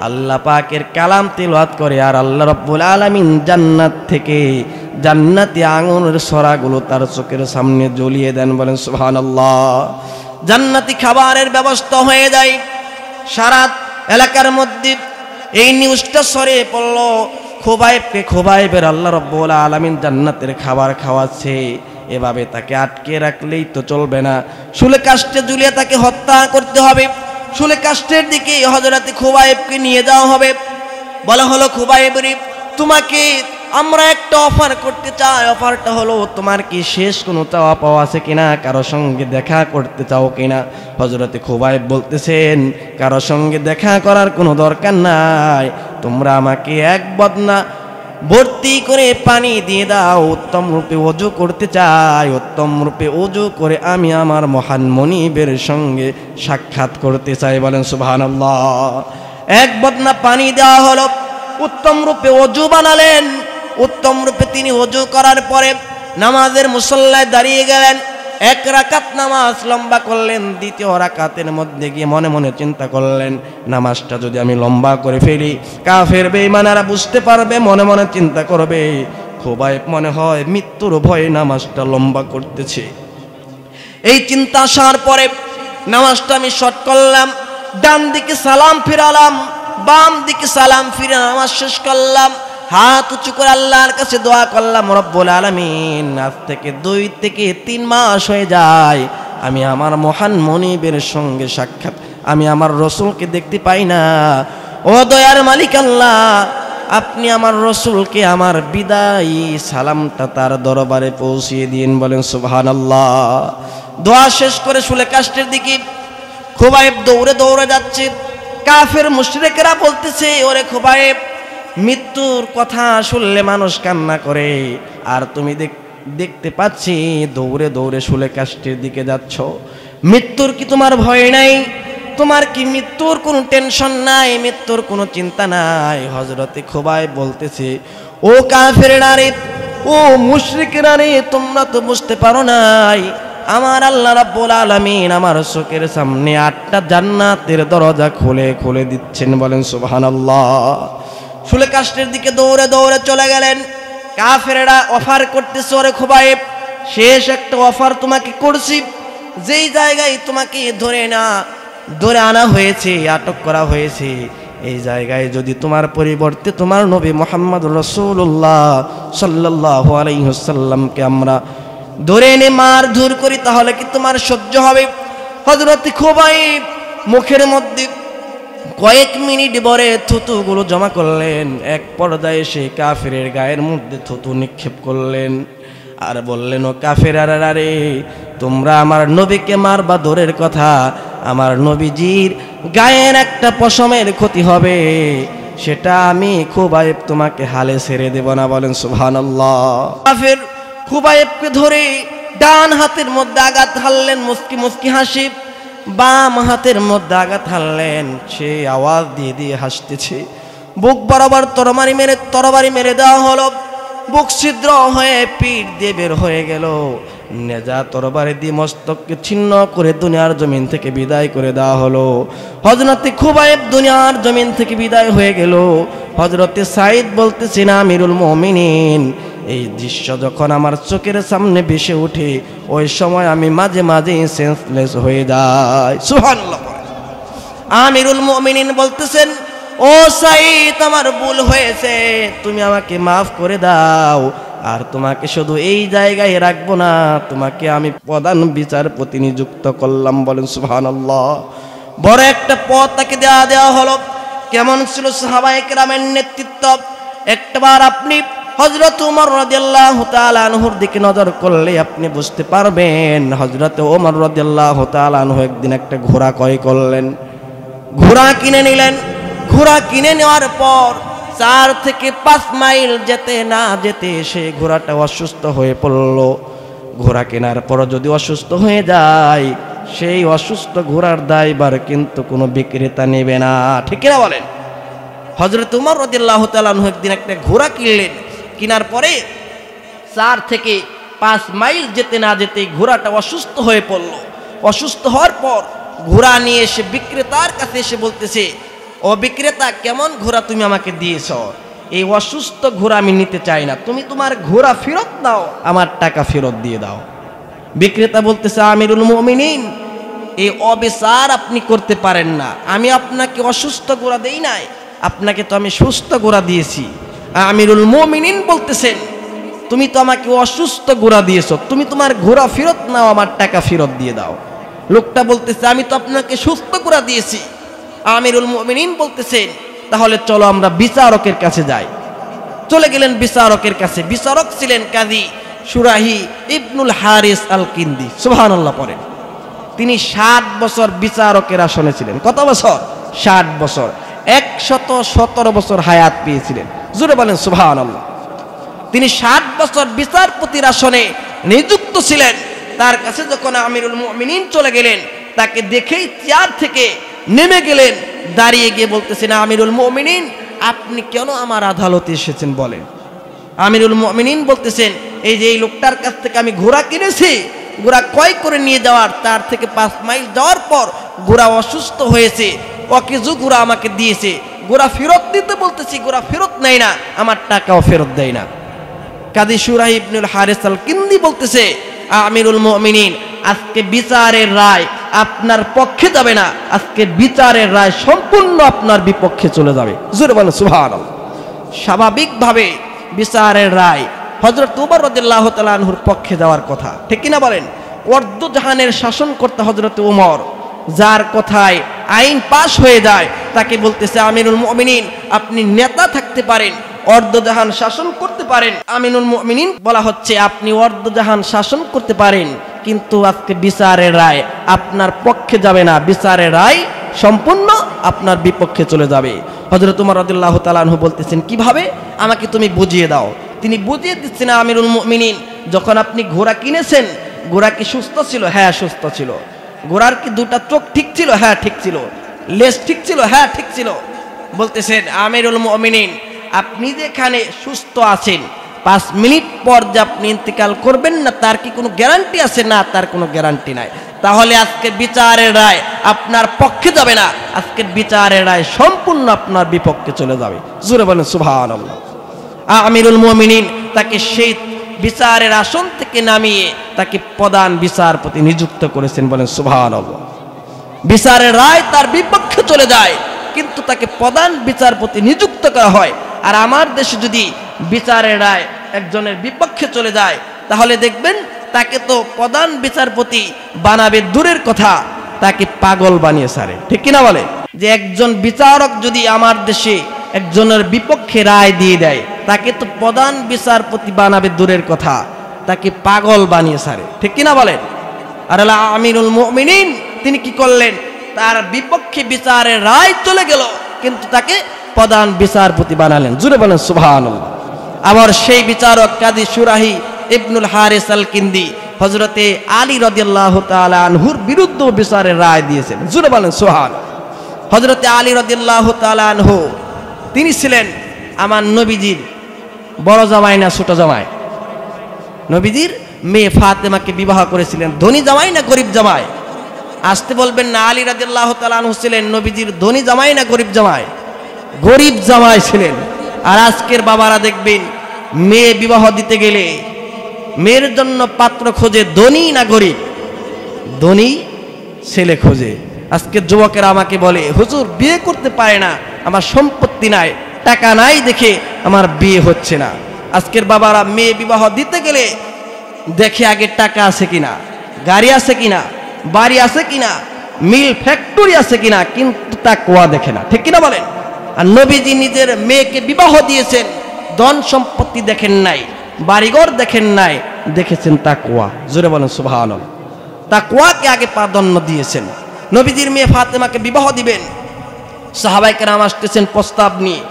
আল্লাহ পাকের কালাম তিলাওয়াত করে, আর আল্লাহ রাব্বুল আলামিন জান্নাত থেকে জান্নাতি আঙুরের সরাগুলো তার চোখের সামনে জ্বলিয়ে দেন। বলেন সুবহানাল্লাহ। জান্নাতি খাবারের ব্যবস্থা হয়ে যায়। সারা এলাকার মধ্যে এই নিউজটা ছড়িয়ে পড়ল, খুবাইবের আল্লাহ রাব্বুল আলামিন জান্নাতের খাবার খাওয়াচ্ছে। এভাবে তাকে আটকে রাখলেই তো চলবে না, শুলে কাষ্ঠে ঝুলিয়ে তাকে হত্যা করতে হবে। শুলে কাষ্ঠের দিকে হযরত খুবাইবকে নিয়ে যাওয়া হবে। বলা হলো, খুবাইব রে, তোমাকে আমরা একটা অফার করতে চাই। অফারটা হলো, তোমার কি শেষ কোনো চাওয়া পাওয়া আছে কিনা, কারো সঙ্গে দেখা করতে চাও কিনা? হযরত খুবাইব বলতেছেন, কারো সঙ্গে দেখা করার কোনো দরকার নাই, তোমরা আমাকে এক বদনা ভর্তি করে পানি দিয়ে দাও, উত্তম রূপে ওযু করতে চাই। উত্তম রূপে ওযু করে আমি আমার মহান মনিবের সঙ্গে সাক্ষাৎ করতে চাই। বলেন সুবহানাল্লাহ। এক বদনা পানি দেওয়া হলো, উত্তম রূপে ওযু বানালেন। উত্তম রূপে তিনি ওযু করার পরে নামাজের মুসল্লায় দাঁড়িয়ে গেলেন। এক রাকাত নামাজ লম্বা করলেন। দ্বিতীয় রাকাতের মধ্যে গিয়ে মনে মনে চিন্তা করলেন, নামাজটা যদি আমি লম্বা করে ফেলি, কাফের বেঈমানেরা বুঝতে পারবে, মনে মনে চিন্তা করবে খুবাইব মনে হয় মৃত্যুর ভয়ে নামাজটা লম্বা করতেছে। এই চিন্তা আসার পরে নামাজটা আমি শর্ট করলাম, ডান দিকে সালাম ফিরালাম, বাম দিকে সালাম ফিরে নামাজ শেষ করলাম। হাত উঁচু করে আল্লাহর কাছে দোয়া করলাম, রব্বুল আলামিন, আজ থেকে 2 থেকে 3 মাস হয়ে যায় আমি আমার মহান মনিবের সঙ্গে সাক্ষাৎ, আমি আমার রসুলকে দেখতে পাই না। ও দয়ার মালিক আল্লাহ, আপনি আমার রসুলকে আমার বিদায়ী সালামটা তার দরবারে পৌঁছিয়ে দিন। বলেন সুবহানাল্লাহ। দোয়া শেষ করে শুলে কাষ্ঠের দিকে খুবাইব দৌড়ে দৌড়ে যাচ্ছে। কাফের মুশরিকরা বলতেছে, ওরে খুবাইব, মৃত্যুর কথা শুনলে মানুষ কান্না করে, আর তুমি দেখতে পাচ্ছি দৌড়ে দৌড়ে শুলে কাষ্ঠের দিকে যাচ্ছ। মৃত্যুর কি তোমার ভয় নাই? তোমার কি মৃত্যুর কোনো টেনশন নাই? মৃত্যুর কোনো চিন্তা নাই? হযরতে খুবাইব বলতেছে, ও কাফেররা রে, ও মুশরিকরা রে, তোমরা তো বুঝতে পারো নাই, আমার আল্লাহ রাব্বুল আলামিন আমার চোখের সামনে 8টা জান্নাতের দরজা খুলে খুলে দিচ্ছেন। বলেন সুবহানাল্লাহ। শুলে কাষ্ঠের দিকে দৌড়ে দৌড়ে চলে গেলেন। কাফেররা অফার করতেছে, ওরে খুবাইব, শেষ একটা অফার তোমাকে করছি, যেই জায়গায় তোমাকে ধরে আনা হয়েছে, আটক করা হয়েছে, এই জায়গায় যদি তোমার পরিবর্তে তোমার নবী মুহাম্মদ রাসূলুল্লাহ সাল্লাল্লাহু আলাইহি ওয়াসাল্লামকে আমরা ধরে এনে মারধর করি, তাহলে কি তোমার সহ্য হবে? হযরত খুবাইব মুখের মধ্যে কয়েক মিনিট পরে থুতুগুলো জমা করলেন। এক পর্যায়ে সেই কাফেরের গায়ের মধ্যে থুতু নিক্ষেপ করলেন আর বললেন, ও কাফেরারা রে, তোমরা আমার নবীকে মারবা দূরের কথা, আমার নবীজির গায়ের একটা পশমের ক্ষতি হবে, সেটা আমি খুবাইব তোমাকে হালে ছেড়ে দেব না। বলেন সুবহানাল্লাহ। কাফের খুবাইবকে ধরে ডান হাতের মধ্যে আঘাত হানলেন, মুস্কি মুস্কি হাসি, বাম হাতের মধ্যে আঘাত হানলেন, সে আওয়াজ দিয়ে দিয়ে হাসতেছে। বুক বরাবর তরবারি মেরে দেওয়া হলো, বুক ছিদ্র হয়ে পিঠ দিয়ে বের হয়ে গেল। নেজা তরবারি দিয়ে মস্তককে ছিন্ন করে দুনিয়ার জমিন থেকে বিদায় করে দেওয়া হলো। হযরতে খুবাইব দুনিয়ার জমিন থেকে বিদায় হয়ে গেল। হযরতে সাইদ বলতেছেন, আমিরুল মুমিনিন, এই দৃশ্য যখন আমার চোখের সামনে ভেসে ওঠে, ওই সময় আমি মাঝে মাঝে সেন্সলেস হয়ে যাই। সুবহানাল্লাহ। আমিরুল মুমিনিন বলতেছেন, ও সাইদ, আমার ভুল হয়েছে, তুমি আমাকে মাফ করে দাও, আর তোমাকে শুধু এই জায়গায় রাখবো না, তোমাকে আমি প্রধান বিচারপতি নিযুক্ত করলাম। বলেন সুবহানাল্লাহ। বড় একটা পদ তাকে দেওয়া হলো। কেমন ছিল সাহাবায়ে কেরামের নেতৃত্ব? একবার আপনি হযরত ওমর রাদিয়াল্লাহু তাআলা আনহুর দিকে নজর করলে আপনি বুঝতে পারবেন হযরত ওমর রাদিয়াল্লাহু তাআলা আনহু একদিন একটা ঘোড়া ক্রয় করলেন, ঘোড়া কিনে নিলেন। ঘোড়া কিনে নেওয়ার পর 4 থেকে 5 মাইল যেতে না যেতে সে ঘোড়াটা অসুস্থ হয়ে পড়ল। ঘোড়া কেনার পর যদি অসুস্থ হয়ে যায়, সেই অসুস্থ ঘোড়ার দায়ভার কিন্তু কোনো বিক্রেতা নেবে না, ঠিক কিনা বলেন? হযরত ওমর রাদিয়াল্লাহু তাআলা আনহু একদিন একটা ঘোড়া কিনলেন। কেনার পরে 4 থেকে 5 মাইল যেতে না যেতে ঘোড়াটা অসুস্থ হয়ে পড়ল। অসুস্থ হওয়ার পর ঘোড়া নিয়ে এসে বিক্রেতার কাছে এসে বলতেছে, ও বিক্রেতা, কেমন ঘোড়া তুমি আমাকে দিয়েছ? এই অসুস্থ ঘোড়া আমি নিতে চাই না, তুমি তোমার ঘোড়া ফেরত দাও, আমার টাকা ফেরত দিয়ে দাও। বিক্রেতা বলতেছে, আমিরুল মুমিনিন, এই অবিচার আপনি করতে পারেন না। আমি আপনাকে অসুস্থ ঘোড়া দেই নাই, আপনাকে তো আমি সুস্থ ঘোড়া দিয়েছি। আমিরুল মুমিনিন বলতেছেন, তুমি তো আমাকে অসুস্থ ঘোড়া দিয়েছো, তুমি তোমার ঘোড়া ফেরত নাও, আমার টাকা ফেরত দিয়ে দাও। লোকটা বলতেছে, আমি তো আপনাকে সুস্থ ঘোড়া দিয়েছি। আমিরুল মুমিনিন বলতেছেন, তাহলে চলো আমরা বিচারকের কাছে যাই। চলে গেলেন বিচারকের কাছে। বিচারক ছিলেন কাজী শুরাহি ইবনুল হারিস আল কিন্দি, সুবহানাল্লাহ পড়েন। তিনি 60 বছর বিচারকের আসনে ছিলেন। কত বছর? 60 বছর। 117 বছর হায়াত পেয়েছিলেন। জোরে বলেন সুবহানাল্লাহ। তিনি 60 বছর বিচারপতির আসনে নিযুক্ত ছিলেন। তার কাছে যখন আমিরুল মুমিনিন চলে গেলেন, তাকে দেখেই চেয়ার থেকে নেমে গেলেন, দাঁড়িয়ে গিয়ে বলতেছেন, আমিরুল মুমিনিন, আপনি কেন আমার আদালতে এসেছেন বলেন। আমিরুল মুমিনিন বলতেছেন, এই যে এই লোকটার কাছ থেকে আমি ঘোড়া কিনেছি, ঘোড়া ক্রয় করে নিয়ে যাওয়ার 4 থেকে 5 মাইল যাওয়ার পর ঘোড়া অসুস্থ হয়েছে, ও কিছু ঘোড়া আমাকে দিয়েছে, ঘোড়া ফেরত দিতে বলতেছি, ঘোড়া ফেরত নেয় না, আমার টাকাও ফেরত দেয় না। কাজী শুরাহি ইবনুল হারিস আল কিন্দি বলতেছে, আমিরুল মুমিনিন, আজকে বিচারের রায় আপনার পক্ষে যাবে না, আজকে বিচারের রায় সম্পূর্ণ আপনার বিপক্ষে চলে যাবে। জোরে বলেন সুবহানাল্লাহ। স্বাভাবিকভাবে বিচারের রায় হযরত ওমর রাদিয়াল্লাহু তাআলা আনহুর পক্ষে যাওয়ার কথা, ঠিক কিনা বলেন? অর্ধজাহানের শাসন করতে হযরত ওমর, যার কথায় আইন পাশ হয়ে যায়, তাকে বলতেছে, আমিরুল মুমিনিন, আপনি নেতা থাকতে পারেন, অর্ধজাহান শাসন করতে পারেন। আমিরুল মুমিনিন বলা হচ্ছে, আপনি অর্ধজাহান শাসন করতে পারেন, কিন্তু আজকে বিচারের রায় আপনার পক্ষে যাবে না, বিচারের রায় সম্পূর্ণ আপনার বিপক্ষে চলে যাবে। হযরত ওমর রাদিয়াল্লাহু তাআলা আনহু বলতেছেন, কিভাবে? আমাকে তুমি বুঝিয়ে দাও। তিনি বুঝিয়ে দিচ্ছেন, আমিরুল মুমিনিন, যখন আপনি ঘোড়া কিনেছেন, ঘোড়া কি সুস্থ ছিল? হ্যাঁ, সুস্থ ছিল। ঘোড়ার কি 2টা চোখ ঠিক ছিল? হ্যাঁ, ঠিক ছিল। লেজ ঠিক ছিল? হ্যাঁ, ঠিক ছিল। বলতেছেন, আমিরুল মুমিনিন, আপনি যেখানে সুস্থ আছেন, 5 মিনিট পর যে আপনি ইন্তেকাল করবেন না, তার কি কোনো গ্যারান্টি আছে? না, তার কোনো গ্যারান্টি নাই। তাহলে আজকে বিচারের রায় আপনার পক্ষে যাবে না, আজকে বিচারের রায় সম্পূর্ণ আপনার বিপক্ষে চলে যাবে। জোরে বলেন সুবহানাল্লাহ। আমিরুল মুমিনিন তাকে সেই বিচারের আসন থেকে নামিয়ে তাকে প্রধান বিচারপতি নিযুক্ত করেছেন। বলেন সুবহানাল্লাহ। বিচারের রায় তার বিপক্ষে চলে যায়, কিন্তু তাকে প্রধান বিচারপতি নিযুক্ত করা হয়। আর আমার দেশে যদি বিচারের রায় একজনের বিপক্ষে চলে যায়, তাহলে দেখবেন তাকে তো প্রধান বিচারপতি বানাবে দূরের কথা, তাকে পাগল বানিয়ে ছাড়ে, ঠিক কিনা বলে? যে একজন বিচারক যদি আমার দেশে একজনের বিপক্ষে রায় দিয়ে দেয়, তাকে তো প্রধান বিচারপতি বানাবে দূরের কথা, তাকে পাগল বানিয়ে ছাড়ে, ঠিক কিনা বলেন? আর আমিরুল মুমিনিন তিনি কি করলেন? তার বিপক্ষে বিচারের রায় চলে গেল, কিন্তু তাকে প্রধান বিচারপতি বানালেন। জুড়ে বলেন সুবহানাল্লাহ। আবার সেই বিচারক কাজী শুরাহি ইবনুল হারিস আল কিন্দি হযরতে আলী রাদিয়াল্লাহু তাআলা আনহুর বিরুদ্ধে বিচারের রায় দিয়েছেন। জুড়ে বলেন সুবহানাল্লাহ। হযরতে আলী রাদিয়াল্লাহু তাআলা আনহু তিনি ছিলেন আমার নবীজির বড় জামাই না ছোট জামাই? নবীজির মেয়ে ফাতেমাকে বিবাহ করেছিলেন। ধনী জামাই না গরিব জামাই? আসতে বলবেন না। আলী রাদিয়াল্লাহু তাআলা আনহু ছিলেন নবীজির ধনী জামাই না গরিব জামাই? গরিব জামাই ছিলেন। আর আজকের বাবারা দেখবেন, মেয়ে বিবাহ দিতে গেলে মেয়ের জন্য পাত্র খোঁজে ধনী না গরিব? ধনী ছেলে খোঁজে। আজকের যুবকেরা আমাকে বলে, হুজুর বিয়ে করতে পারে না, আমার সম্পত্তি নাই, টাকা নাই দেখে আমার বিয়ে হচ্ছে না। আজকের বাবারা মেয়ে বিবাহ দিতে গেলে দেখে আগে টাকা আছে কিনা, গাড়ি আছে কিনা, বাড়ি আছে কিনা, মিল ফ্যাক্টরি আছে কিনা, কিন্তু তাকওয়া দেখে না, ঠিক কিনা বলেন? আর নবীজি নিজের মেয়েকে বিবাহ দিয়েছেন ধন সম্পত্তি দেখেন নাই, বাড়িঘর দেখেন নাই, দেখেছেন তাকওয়া। জোরে বলেন সুবহানাল্লাহ। তাকওয়াকে আগে প্রাধান্য দিয়েছেন। নবীজির মেয়ে ফাতেমাকে বিবাহ দিবেন, সাহাবায়ে কেরাম আসতেছেন প্রস্তাব নিয়ে,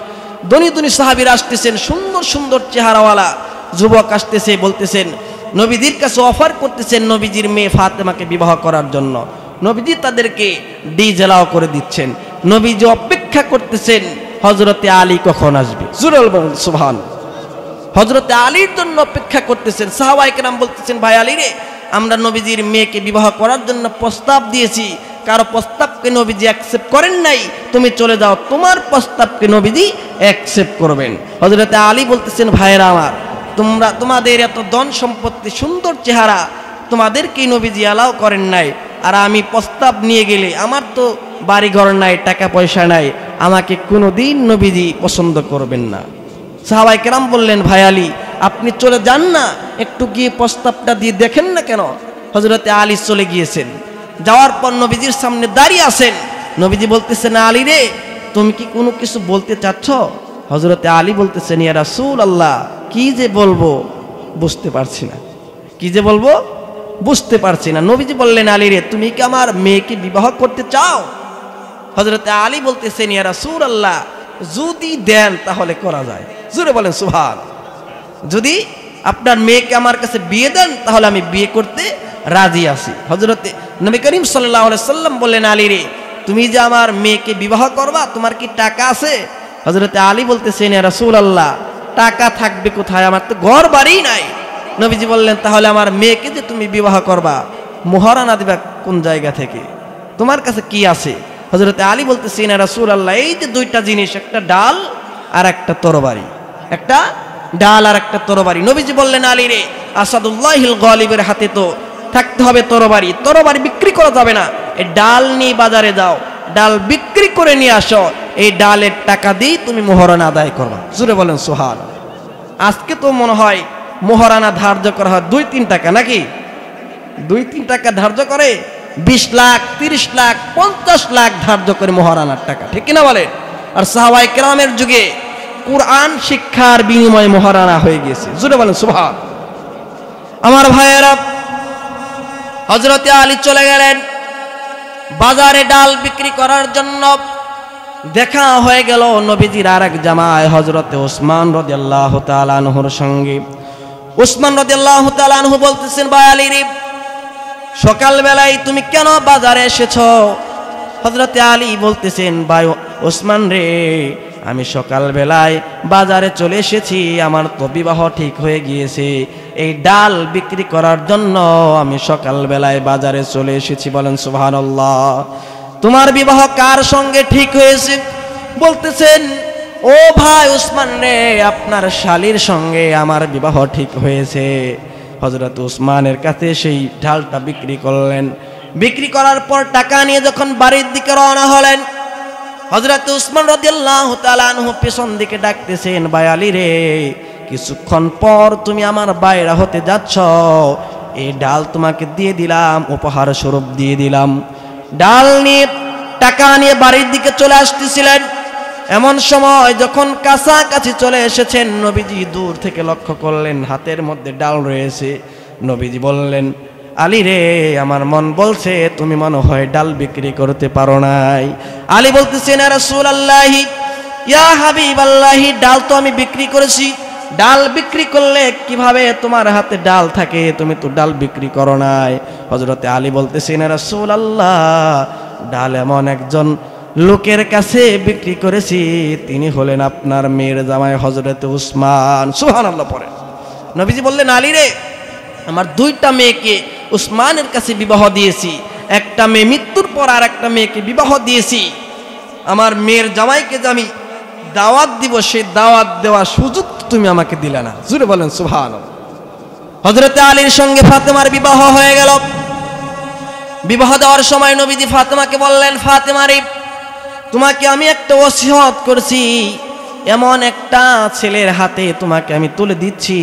ধনী ধনী সাহাবীরা আসতেছেন, সুন্দর সুন্দর চেহারাওয়ালা যুবক আসতেছে, বলতেছেন নবীজির কাছে অফার করতেছেন নবীজির মেয়ে ফাতেমাকে বিবাহ করার জন্য। নবীজি তাদেরকে ডিজেলাও করে দিচ্ছেন। নবীজি অপেক্ষা করতেছেন হযরতে আলী কখন আসবে। জোরে বলেন সুবহানাল্লাহ। হযরতে আলীর জন্য অপেক্ষা করতেছেন। সাহাবায়ে কেরাম বলতেছেন, ভাই আলী রে, আমরা নবীজির মেয়েকে বিবাহ করার জন্য প্রস্তাব দিয়েছি, কারো প্রস্তাবকে নবীজি অ্যাকসেপ্ট করেন নাই, তুমি চলে যাও, তোমার প্রস্তাবকে নবীজি অ্যাকসেপ্ট করবেন। হযরতে আলী বলতেছেন, ভাইরা আমার, তোমাদের এত ধন সম্পত্তি, সুন্দর চেহারা, তোমাদেরকে নবীজি অ্যালাউ করেন নাই, আর আমি প্রস্তাব নিয়ে গেলে আমার তো বাড়িঘর নাই, টাকা পয়সা নাই, আমাকে কোনোদিন নবীজি পছন্দ করবেন না। সাহাবায়ে কেরাম বললেন, ভাই আলী, আপনি চলে যান না, একটু গিয়ে প্রস্তাবটা দিয়ে দেখেন না কেন। হযরতে আলী চলে গিয়েছেন। যাওয়ার পর নবীজির সামনে দাঁড়িয়ে আছেন। নবীজি বলতেছেন, আলী রে, তুমি কি কোনো কিছু বলতে চাচ্ছ? হযরতে আলী বলতেছেন, ইয়া রাসূলুল্লাহ, কি যে বলবো বুঝতে পারছি না, কি যে বলবো বুঝতে পারছি না। নবীজি বললেন, আলী রে, তুমি কি আমার মেয়েকে বিবাহ করতে চাও? হযরতে আলী বলতেছেন, ইয়া রাসূলুল্লাহ, যদি দেন তাহলে করা যায়। জোরে বলেন সুবহান। যদি আপনার মেয়েকে আমার কাছে বিয়ে দেন তাহলে আমি বিয়ে করতে রাজি আছি। হযরতে নবী করিম সাল্লাল্লাহু আলাইহি সাল্লাম বললেন, আলী রে, তুমি যে আমার মেয়েকে বিবাহ করবা, তোমার কি টাকা আছে? হযরতে আলী বলতেছেন, ইয়া রাসূলুল্লাহ, টাকা থাকবে কোথায়, আমার তো ঘর বাড়ি নাই। নবীজি বললেন, তাহলে আমার মেয়েকে যে তুমি বিবাহ করবা, মোহরানা দিবা কোন জায়গা থেকে, তোমার কাছে কি আছে? হযরতে আলী বলতেছেন, ইয়া রাসূলুল্লাহ, এই যে দুইটা জিনিস, একটা ডাল আর একটা তরবারি, একটা ডাল আর একটা তরবারি। নবীজি বললেন, আলী রে, আসাদুল্লাহিল গালিবের হাতে তো থাকতে হবে তরবারি, তরবারি বিক্রি করা যাবে না। এই ডাল নিয়ে বাজারে যাও, ডাল বিক্রি করে নিয়ে আসো, এই ডালের টাকা দিয়ে তুমি মোহরানা আদায় করবা। জোরে বলেন সুবহানাল্লাহ। আজকে তো মনে হয় মোহরানা ধার্য করা হয় 2-3 টাকা, নাকি 2-3 টাকা ধার্য করে, 20 লাখ 30 লাখ 50 লাখ ধার্য করে মোহরানার টাকা, ঠিক কিনা বলেন? আর সাহাবায়ে কেরামের যুগে কুরআন শিক্ষার বিনিময়ে মোহরানা হয়ে গিয়েছে। জোরে বলেন সুবহানাল্লাহ। আমার ভাইয়েরা, হযরতে আলী চলে গেলেন বাজারে ডাল বিক্রি করার জন্য। দেখা হয়ে গেল নবীজির আরেক জামাই হযরতে ওসমান রাদিয়াল্লাহু তাআলা আনহুর সঙ্গে। ওসমান রাদিয়াল্লাহু তাআলা আনহু বলতেছেন, ভাই আলী রে, সকাল বেলায় তুমি কেন বাজারে এসেছো? হযরতে আলী বলতেছেন, ভাই ওসমান রে, আমি সকাল বেলায় বাজারে চলে এসেছি, আমার তো বিবাহ ঠিক হয়ে গিয়েছে, এই ডাল বিক্রি করার জন্য আমি সকাল বেলায় বাজারে চলে এসেছি। বলেন সুবহানাল্লাহ। তোমার বিবাহ কার সঙ্গে ঠিক হয়েছে? বলতেছেন, ও ভাই ওসমান রে, আপনার শালীর সঙ্গে আমার বিবাহ ঠিক হয়েছে। হযরত ওসমানের কাছে সেই ডালটা বিক্রি করলেন। বিক্রি করার পর টাকা নিয়ে যখন বাড়ির দিকে রওনা হলেন, হযরত ওসমান রাদিয়াল্লাহু তাআলা আনহু পেছন দিকে ডাকতেছেন, ভাই আলী রে, কিছুক্ষণ পর তুমি আমার বাইরে হতে যাচ্ছ, এই ডাল তোমাকে দিয়ে দিলাম, উপহার স্বরূপ দিয়ে দিলাম। ডাল নিয়ে টাকা নিয়ে বাড়ির দিকে চলে আসতেছিলেন। এমন সময় যখন কাছাকাছি চলে এসেছেন, নবীজি দূর থেকে লক্ষ্য করলেন হাতের মধ্যে ডাল রয়েছে। নবীজি বললেন, আলী রে, আমার মন বলছে তুমি মনে হয় ডাল বিক্রি করতে পারো নাই। আলী বলতেছেন, ইয়া রাসূলুল্লাহি, ইয়া হাবিবাল্লাহি, ডাল তো আমি বিক্রি করেছি। ডাল বিক্রি করলে কিভাবে তোমার হাতে ডাল থাকে? তুমি তো ডাল বিক্রি করো নাই। হযরতে আলী বলতেছেন, ইয়া রাসূলুল্লাহ, ডাল এমন একজন লোকের কাছে বিক্রি করেছি, তিনি হলেন আপনার মেয়ের জামাই হযরতে উসমান। সুবহানাল্লাহ পড়ে। নবীজি বললেন, আলী রে, আমার 2টা মেয়েকে উসমানের কাছে বিবাহ দিয়েছি, একটা মেয়ে মৃত্যুর পর আর একটা মেয়েকে বিবাহ দিয়েছি। আমার মেয়ের জামাইকে যে আমি দাওয়াত দিব, সেই দাওয়াত দেওয়ার সুযোগ তুমি আমাকে দিলে না। জোরে বলেন সুবহানাল্লাহ। হযরতে আলীর সঙ্গে ফাতেমার বিবাহ হয়ে গেল। বিবাহ দেওয়ার সময় নবীজি ফাতেমাকে বললেন, ফাতেমা রে, তোমাকে আমি একটা ওসিয়ত করছি, এমন একটা ছেলের হাতে তোমাকে আমি তুলে দিচ্ছি,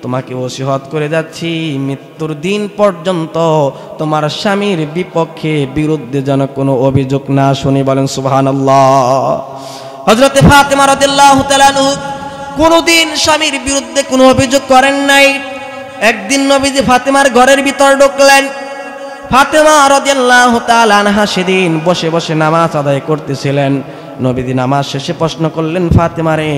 তোমাকে ওসিয়ত করে যাচ্ছি, মৃত্যুর দিন পর্যন্ত তোমার স্বামীর বিপক্ষে বিরুদ্ধে যেন কোনো অভিযোগ না শুনি। বলেন সুবহানাল্লাহ। হযরতে ফাতেমা রাদিয়াল্লাহু তাআলা আনহা কোনোদিন স্বামীর বিরুদ্ধে কোনো অভিযোগ করেন নাই। একদিন নবীজি ফাতেমার ঘরের ভিতর ঢুকলেন। ফাতেমা রাদিয়াল্লাহু তাআলা আনহা সেদিন বসে বসে নামাজ আদায় করতেছিলেন। নবীজি নামাজ শেষে প্রশ্ন করলেন, ফাতেমা রে,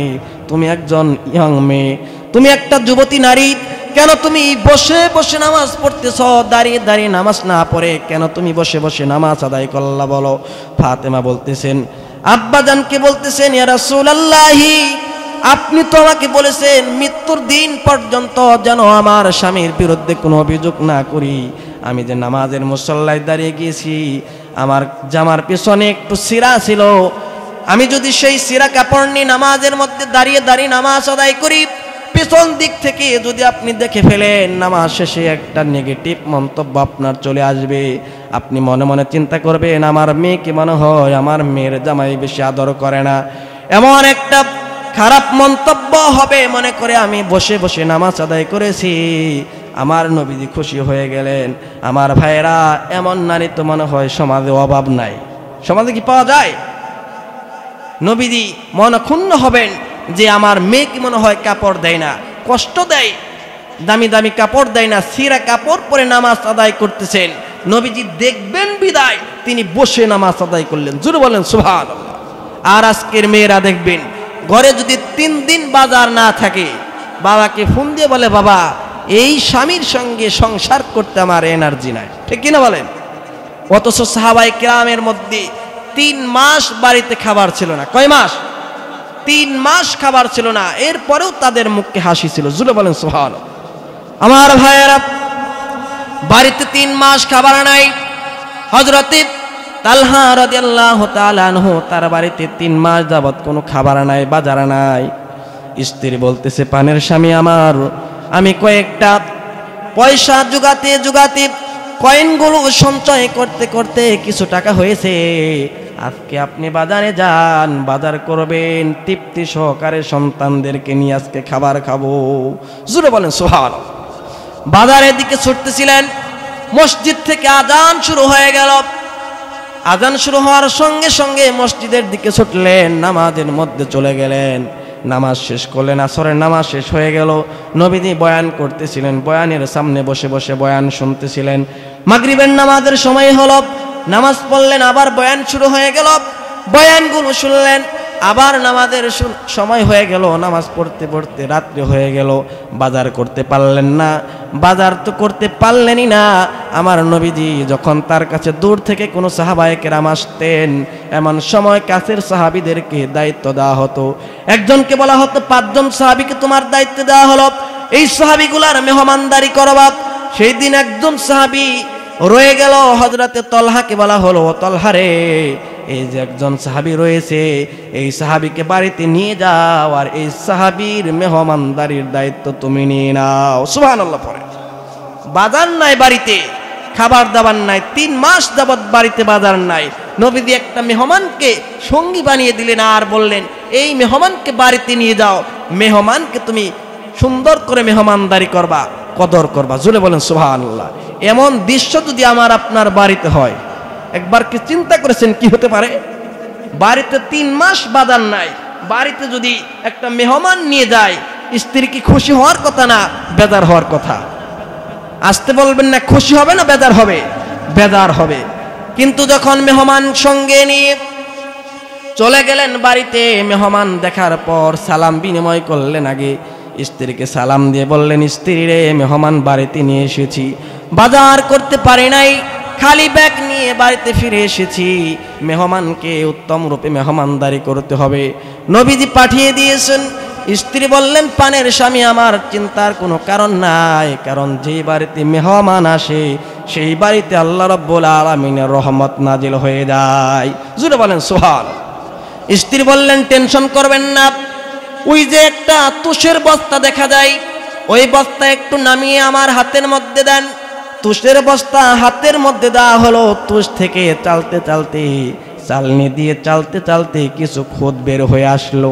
তুমি একজন ইয়ং মেয়ে, তুমি একটা যুবতী নারী, কেন তুমি বসে বসে নামাজ পড়তেছ? দাঁড়িয়ে দাঁড়িয়ে নামাজ না পড়ে কেন তুমি বসে বসে নামাজ আদায় করলা বলো? ফাতেমা বলতেছেন, আব্বাজানকে বলতেছেন, ইয়া রাসূলুল্লাহি, আপনি তো আমাকে বলেছেন মৃত্যুর দিন পর্যন্ত যেন আমার স্বামীর বিরুদ্ধে কোনো অভিযোগ না করি। আমি যে নামাজের মুসল্লায় দাঁড়িয়ে গিয়েছি, আমার জামার পিছনে একটু সিরা ছিল, আমি যদি সেই সিরা কাপড় নিয়ে নামাজের মধ্যে দাঁড়িয়ে দাঁড়িয়ে নামাজ আদায় করি, পিছন দিক থেকে যদি আপনি দেখে ফেলেন, নামাজ শেষে একটা নেগেটিভ মন্তব্য আপনার চলে আসবে। আপনি মনে মনে চিন্তা করবেন, আমার মেয়েকে মনে হয় আমার মেয়ের জামাই বেশি আদর করে না, এমন একটা খারাপ মন্তব্য হবে মনে করে আমি বসে বসে নামাজ আদায় করেছি। আমার নবীজি খুশি হয়ে গেলেন। আমার ভাইয়েরা, এমন নারী তো মনে হয় সমাজে অভাব নাই। সমাজে কি পাওয়া যায়? নবীজি মনে ক্ষুণ্ণ হবেন যে আমার মেয়েকে মনে হয় কাপড় দেয় না, কষ্ট দেয়, দামি দামি কাপড় দেয় না, সিরা কাপড় পরে নামাজ আদায় করতেছেন। নবীজি দেখবেন বিদায় তিনি বসে নামাজ আদায় করলেন। জোরে বলেন সুবহানাল্লাহ। আর আজকের মেয়েরা দেখবেন, ঘরে যদি 3 দিন বাজার না থাকে, বাবাকে ফোন দিয়ে বলে, বাবা এই স্বামীর সঙ্গে সংসার করতে আমার এনার্জি নাই। ঠিক কিনা বলেন? অথচ সাহাবায়ে কেরামের মধ্যে 3 মাস বাড়িতে খাবার ছিল না। কয় মাস? 3 মাস খাবার ছিল না, এরপরেও তাদের মুখে হাসি ছিল। জোরে বলেন সুবহানাল্লাহ। আমার ভাইয়েরা, বাড়িতে 3 মাস খাবার নাই। হযরতে তালহা রাদিয়াল্লাহু তাআলা আনহু, তার বাড়িতে 3 মাস যাবত কোনো খাবার নাই, বাজার নাই। স্ত্রী বলতেছে, পানের স্বামী আমার, আমি কয়েকটা পয়সা জোগাতে জোগাতে, কয়েনগুলো সঞ্চয় করতে করতে কিছু টাকা হয়েছে, আজকে আপনি বাজারে যান, বাজার করবেন, তৃপ্তি সহকারে সন্তানদেরকে নিয়ে আজকে খাবার খাবো। জোরে বলেন সুবহানাল্লাহ। বাজারের দিকে ছুটতেছিলেন, মসজিদ থেকে আজান শুরু হয়ে গেল। আজান শুরু হওয়ার সঙ্গে সঙ্গে মসজিদের দিকে ছুটলেন, নামাজের মধ্যে চলে গেলেন। নামাজ শেষ করলেন, আসরের নামাজ শেষ হয়ে গেল। নবীজি বয়ান করতেছিলেন, বয়ানের সামনে বসে বসে বয়ান শুনতেছিলেন। মাগরিবের নামাজের সময় হলো, নামাজ পড়লেন, আবার বয়ান শুরু হয়ে গেল। বয়ানগুলো শুনলেন, আবার নামাজের সময় হয়ে গেল। নামাজ পড়তে পড়তে রাত্রি হয়ে গেল, বাজার করতে পারলেন না। বাজার তো করতে পারলেনই না। আমার নবীজি যখন তার কাছে দূর থেকে কোনো সাহাবায়ে কেরাম আসতেন, এমন সময় কাছের সাহাবীদেরকে দায়িত্ব দেওয়া হতো। একজনকে বলা হতো, 5 জন সাহাবীকে তোমার দায়িত্ব দেওয়া হলো, এই সাহাবীগুলার মেহমানদারি করবা। সেই দিন একজন সাহাবী রয়ে গেল। হযরতে তলহাকে বলা হলো, তলহা রে, এই যে একজন সাহাবী রয়েছে, এই সাহাবীকে বাড়িতে নিয়ে যাও, আর এই সাহাবীর মেহমানদারির দায়িত্ব তুমি নিয়ে নাও। সুবহানাল্লাহ। পরে বাজার নাই, বাড়িতে খাবার দাবার নাই, 3 মাস যাবত বাড়িতে বাজার নাই। নবীজি একটা মেহমানকে সঙ্গী বানিয়ে দিলেন, আর বললেন, এই মেহমানকে বাড়িতে নিয়ে যাও, মেহমানকে তুমি সুন্দর করে মেহমানদারি করবা, কদর করবা। জোরে বলেন সুবহানাল্লাহ। এমন দৃশ্য যদি আমার আপনার বাড়িতে হয়, একবার কি চিন্তা করেছেন কি হতে পারে? বাড়িতে 3 মাস বাজার নাই, বাড়িতে যদি একটা মেহমান নিয়ে যায়, স্ত্রী কি খুশি হওয়ার কথা না বেজার হওয়ার কথা? আসতে বলবেন না, খুশি হবে না বেজার হবে? বেজার হবে। কিন্তু যখন মেহমান সঙ্গে নিয়ে চলে গেলেন বাড়িতে, মেহমান দেখার পর সালাম বিনিময় করলেন। আগে স্ত্রীকে সালাম দিয়ে বললেন, স্ত্রী রে, মেহমান বাড়িতে নিয়ে এসেছি, বাজার করতে পারি নাই, খালি ব্যাগ নিয়ে বাড়িতে ফিরে এসেছি, মেহমানকে উত্তম রূপে মেহমানদারি করতে হবে। নবীজি পাঠিয়ে দিয়েছেন। স্ত্রী বললেন, পানের স্বামী আমার, চিন্তার কোনো কারণ নাই, কারণ যেই বাড়িতে মেহমান আসে সেই বাড়িতে আল্লাহ রাব্বুল আলামিনের রহমত নাজিল হয়ে যায়। জোরে বলেন সুবহানাল্লাহ। স্ত্রী বললেন, টেনশন করবেন না, ওই যে একটা তুষের বস্তা দেখা যায়, ওই বস্তা একটু নামিয়ে আমার হাতের মধ্যে দেন। তুষের বস্তা হাতের মধ্যে দেওয়া হলো। তুষ থেকে চালতে চালতে, চালনি দিয়ে চালতে চালতে কিছু খুদ বের হয়ে আসলো,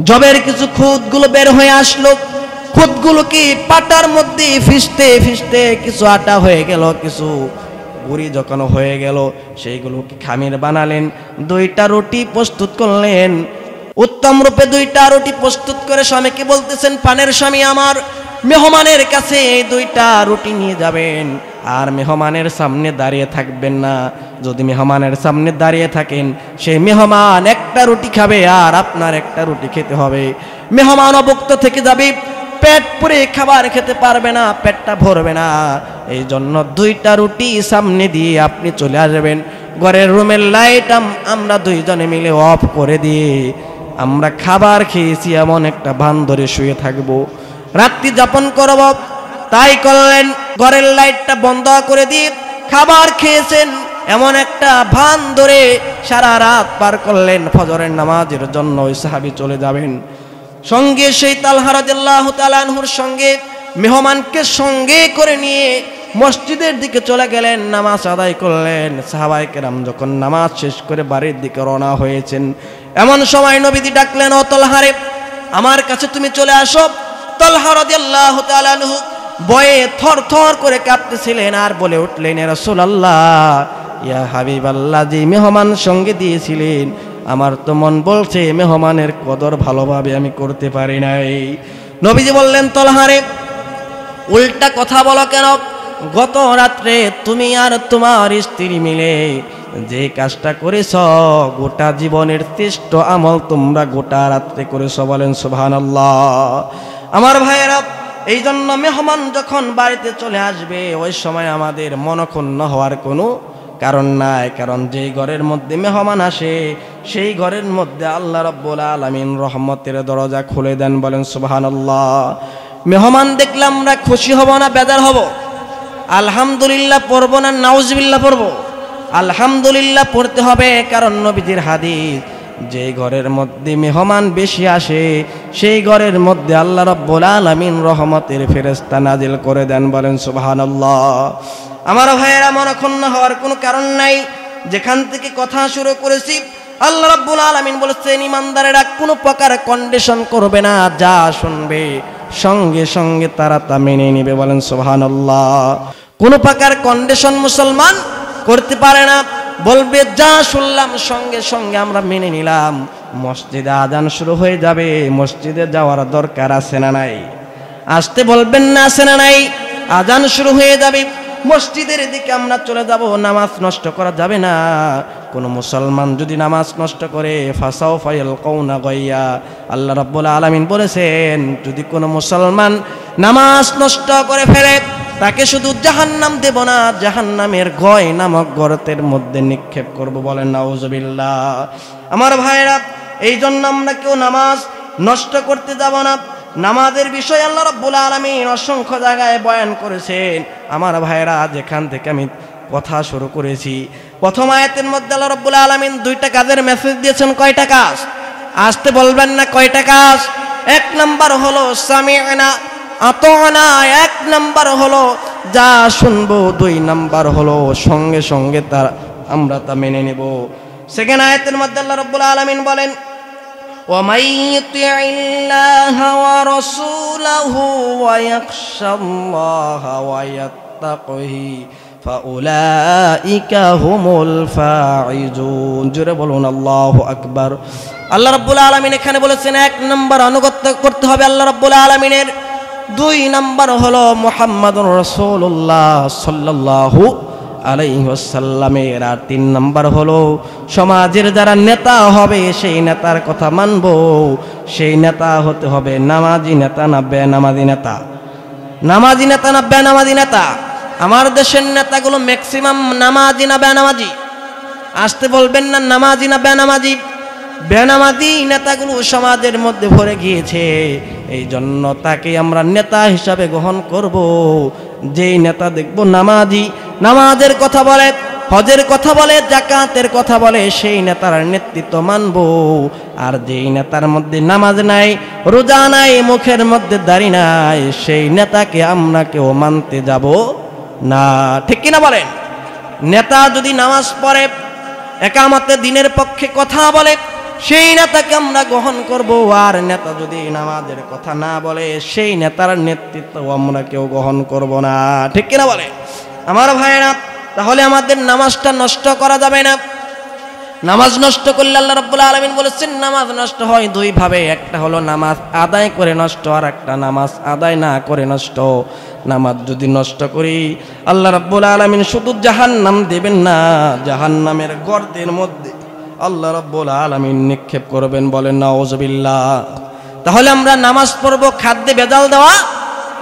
জবের কিছু খুদগুলো বের হয়ে আসলো। খুদগুলো কি পাটার মধ্যে ফিসতে ফিসতে কিছু আটা হয়ে গেল, কিছু গুড়ি যখন হয়ে গেল, সেইগুলোকে খামির বানালেন, 2টা রুটি প্রস্তুত করলেন। উত্তম রূপে 2টা রুটি প্রস্তুত করে স্বামীকে বলতেছেন, পানের স্বামী আমার, মেহমানের কাছে এই 2টা রুটি নিয়ে যাবেন আর মেহমানের সামনে দাঁড়িয়ে থাকবেন না। যদি মেহমানের সামনে দাঁড়িয়ে থাকেন, সেই মেহমান একটা রুটি খাবে আর আপনার একটা রুটি খেতে হবে। মেহমান অভুক্ত থেকে যাবে, পেট পুরে খাবার খেতে পারবে না, পেটটা ভরবে না। এই জন্য 2টা রুটি সামনে দিয়ে আপনি চলে আসবেন। ঘরের রুমের লাইট আমরা 2 জনে মিলে অফ করে দিয়ে আমরা খাবার খেয়েছি এমন একটা ভান ধরে শুয়ে থাকবো, রাত্রি যাপন করব। তাই করলেন, ঘরের লাইটটা বন্ধ করে দিয়ে খাবার খেয়েছেন এমন একটা ভান ধরে সারা রাত পার করলেন। ফজরের নামাজের জন্য ওই সাহাবী চলে যাবেন। সঙ্গে সেই তালহা রাদিয়াল্লাহু তাআলা আনহুর সঙ্গে মেহমানকে সঙ্গে করে নিয়ে মসজিদের দিকে চলে গেলেন, নামাজ আদায় করলেন। সাহাবায়ে কেরাম যখন নামাজ শেষ করে বাড়ির দিকে রওনা হয়েছেন, এমন সময় নবীজি ডাকলেন, ও তালহারে, আমার কাছে তুমি চলে আসো। তালহা রাদিয়াল্লাহু তাআলা আনহু ভয়ে থরথর করে কাঁপতেছিলেন আর বলে উঠলেন, ইয়া রাসূলুল্লাহ, ইয়া হাবিবাল্লাহ, যে মেহমান সঙ্গে দিয়েছিলেন, আমার তো মন বলছে মেহমানের কদর ভালোভাবে আমি করতে পারি নাই। নবীজি বললেন, তালহারে, উল্টা কথা বলো কেন? গত রাত্রে তুমি আর তোমার স্ত্রী মিলে যে কাজটা করেছ, গোটা জীবনের শ্রেষ্ঠ আমল তোমরা গোটা রাত্রে করেছ। বলেন সুবহানাল্লাহ। আমার ভাইয়েরা, এই জন্য মেহমান যখন বাড়িতে চলে আসবে, ওই সময় আমাদের মনক্ষুণ্ণ হওয়ার কোনো কারণ নাই। কারণ যেই ঘরের মধ্যে মেহমান আসে, সেই ঘরের মধ্যে আল্লাহ রাব্বুল আলামিন রহমতের দরজা খুলে দেন। বলেন সুবহানাল্লাহ। মেহমান দেখলে আমরা খুশি হব না বেজার হব? আলহামদুলিল্লাহ পড়বো না নাউজুবিল্লাহ পড়বো? আলহামদুলিল্লাহ পড়তে হবে, কারণ নবীজির হাদিস, যে ঘরের মধ্যে মেহমান বেশি আসে, সেই ঘরের মধ্যে আল্লাহ রাব্বুল আলামিন রহমতের ফেরেশতা নাজিল করে দেন। বলেন সুবহানাল্লাহ। আমার ভাইয়েরা, মনক্ষুণ্ণ হওয়ার কোনো কারণ নাই। যেখান থেকে কথা শুরু করেছি, আল্লাহ রাব্বুল আলামিন বলেছেন, ইমানদারেরা কোনো প্রকার কন্ডিশন করবে না, যা শুনবে সঙ্গে সঙ্গে তারা তা মেনে নেবে। বলেন সুবহানাল্লাহ। কোনো প্রকার কন্ডিশন মুসলমান করতে পারে না, বলবে যা শুনলাম সঙ্গে সঙ্গে আমরা মেনে নিলাম। মসজিদে আজান শুরু হয়ে যাবে, মসজিদে যাওয়ার দরকার আছে না নাই? আসতে বলবেন না, আছে না নাই? আজান শুরু হয়ে যাবে, মসজিদের দিকে আমরা চলে যাব। নামাজ নষ্ট করা যাবে না। কোন মুসলমান যদি নামাজ নষ্ট করে, ফাসাউফা ইয়ালকাউনা গাইয়া, আল্লাহ রাব্বুল আলামিন বলেছেন, যদি কোনো মুসলমান নামাজ নষ্ট করে ফেলে, তাকে শুধু জাহান্নাম দেব না, জাহান্নামের গয় নামক গর্তের মধ্যে নিক্ষেপ করব। বলেন নাউজুবিল্লাহ। আমার ভাইরা, এই জন্য আমরা কেউ নামাজ নষ্ট করতে যাব না। নামাজের বিষয় আল্লাহ রাব্বুল আলামিন অসংখ্য জায়গায় বয়ান করেছেন। আমার ভাইরা, যেখান থেকে আমি কথা শুরু করেছি, প্রথম আয়াতের মধ্যে আল্লাহ রাব্বুল আলামিন 2টা কাজের মেসেজ দিয়েছেন। কয়টা কাজ? আসতে বলবেন না, কয়টা কাজ? 1 নাম্বার হলো সামি'না আতা'না, 1 নাম্বার হলো যা শুনবো, 2 নাম্বার হলো সঙ্গে সঙ্গে আমরা তা মেনে নেব। সেকেন্ড আয়াতের মধ্যে আল্লাহ রাব্বুল আলামিন বলেন, وَمَن يُطِعِ اللَّهَ وَرَسُولَهُ وَيَخْشَ اللَّهَ وَيَتَّقْهِ فَأُولَئِكَ هُمُ الْفَائِزُونَ। জোরে বলুন আল্লাহু আকবার। আল্লাহ রাব্বুল আলামিন এখানে বলেছেন 1 নাম্বার আনুগত্য করতে হবে আল্লাহ রাব্বুল আলামিনের। 2 নাম্বার হলো মুহাম্মাদুর রাসূলুল্লাহ সাল্লাল্লাহু আলাইহি ওয়াসাল্লামের। আর 3 নাম্বার হলো সমাজের যারা নেতা হবে, সেই নেতার কথা মানব। সেই নেতা হতে হবে নামাজি নেতা না বেনামাজি নেতা? নামাজি নেতা না বেনামাজি নেতা? আমার দেশের নেতাগুলো ম্যাক্সিমাম নামাজি না বেনামাজি? আসতে বলবেন না, নামাজি না বেনামাজি? বেনামাজি নেতাগুলো সমাজের মধ্যে ভরে গিয়েছে। এই জন্য তাকে আমরা নেতা হিসাবে গ্রহণ করব। যেই নেতা দেখব নামাজি, নামাজের কথা বলে, হজের কথা বলে, যাকাতের কথা বলে, সেই নেতার নেতৃত্ব মানব। আর যেই নেতার মধ্যে নামাজ নাই, রোজা নাই, মুখের মধ্যে দাড়ি নাই, সেই নেতাকে আমরা কেউ মানতে যাব না। ঠিক কিনা বলেন? নেতা যদি নামাজ পড়ে, একামতে দিনের পক্ষে কথা বলে, সেই নেতাকে আমরা গ্রহণ করব। আর নেতা যদি নামাজের কথা না বলে, সেই নেতার নেতৃত্ব আমরা কেউ গ্রহণ করব না। ঠিক কিনা বলে? আমার ভাইরা, তাহলে আমাদের নামাজটা নষ্ট করা যাবে না। নামাজ নষ্ট করলে আল্লাহ রাব্বুল আলামিন বলেছেন নামাজ নষ্ট হয় দুই ভাবে, একটা হলো নামাজ আদায় করে নষ্ট, আর একটা নামাজ আদায় না করে নষ্ট। নামাজ যদি নষ্ট করি আল্লাহ রাব্বুল আলামিন শুধু জাহান্নাম দেবেন না, জাহান্নামের গর্তের মধ্যে আল্লাহ রাব্বুল আলামিন নিক্ষেপ করবেন, বলেন নাউযুবিল্লাহ। তাহলে আমরা নামাজ পড়ব, খাদ্যে ভেজাল দেওয়া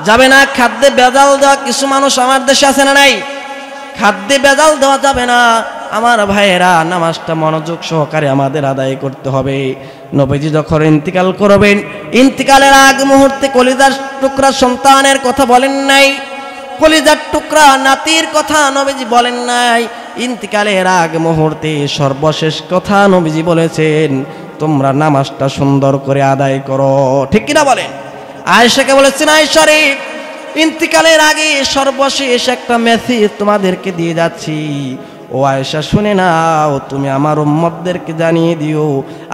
যাবে না। খাদ্যে ভেজাল দেওয়া কিছু মানুষ আমার দেশে আছে না নাই? খাদ্যে ভেজাল দেওয়া যাবে না। আমার ভাইয়েরা, নামাজটা মনোযোগ সহকারে আমাদের আদায় করতে হবে। নবীজি যখন ইন্তিকাল করবেন, ইন্তিকালের আগ মুহূর্তে কলিজার টুকরা সন্তানের কথা বলেন নাই, কলিজার টুকরা নাতির কথা নবীজি বলেন নাই। ইন্তিকালের আগ মুহূর্তে সর্বশেষ কথা নবীজি বলেছেন, তোমরা নামাজটা সুন্দর করে আদায় করো। ঠিক কিনা বলেন? আয়েশাকে বলেছেন, আয়েশা রে, ইন্তিকালের আগে সর্বশেষ একটা মেসেজ তোমাদেরকে দিয়ে যাচ্ছি। ও আয়েশা, শুনে নাও, তুমি আমার উম্মতদেরকে জানিয়ে দিও,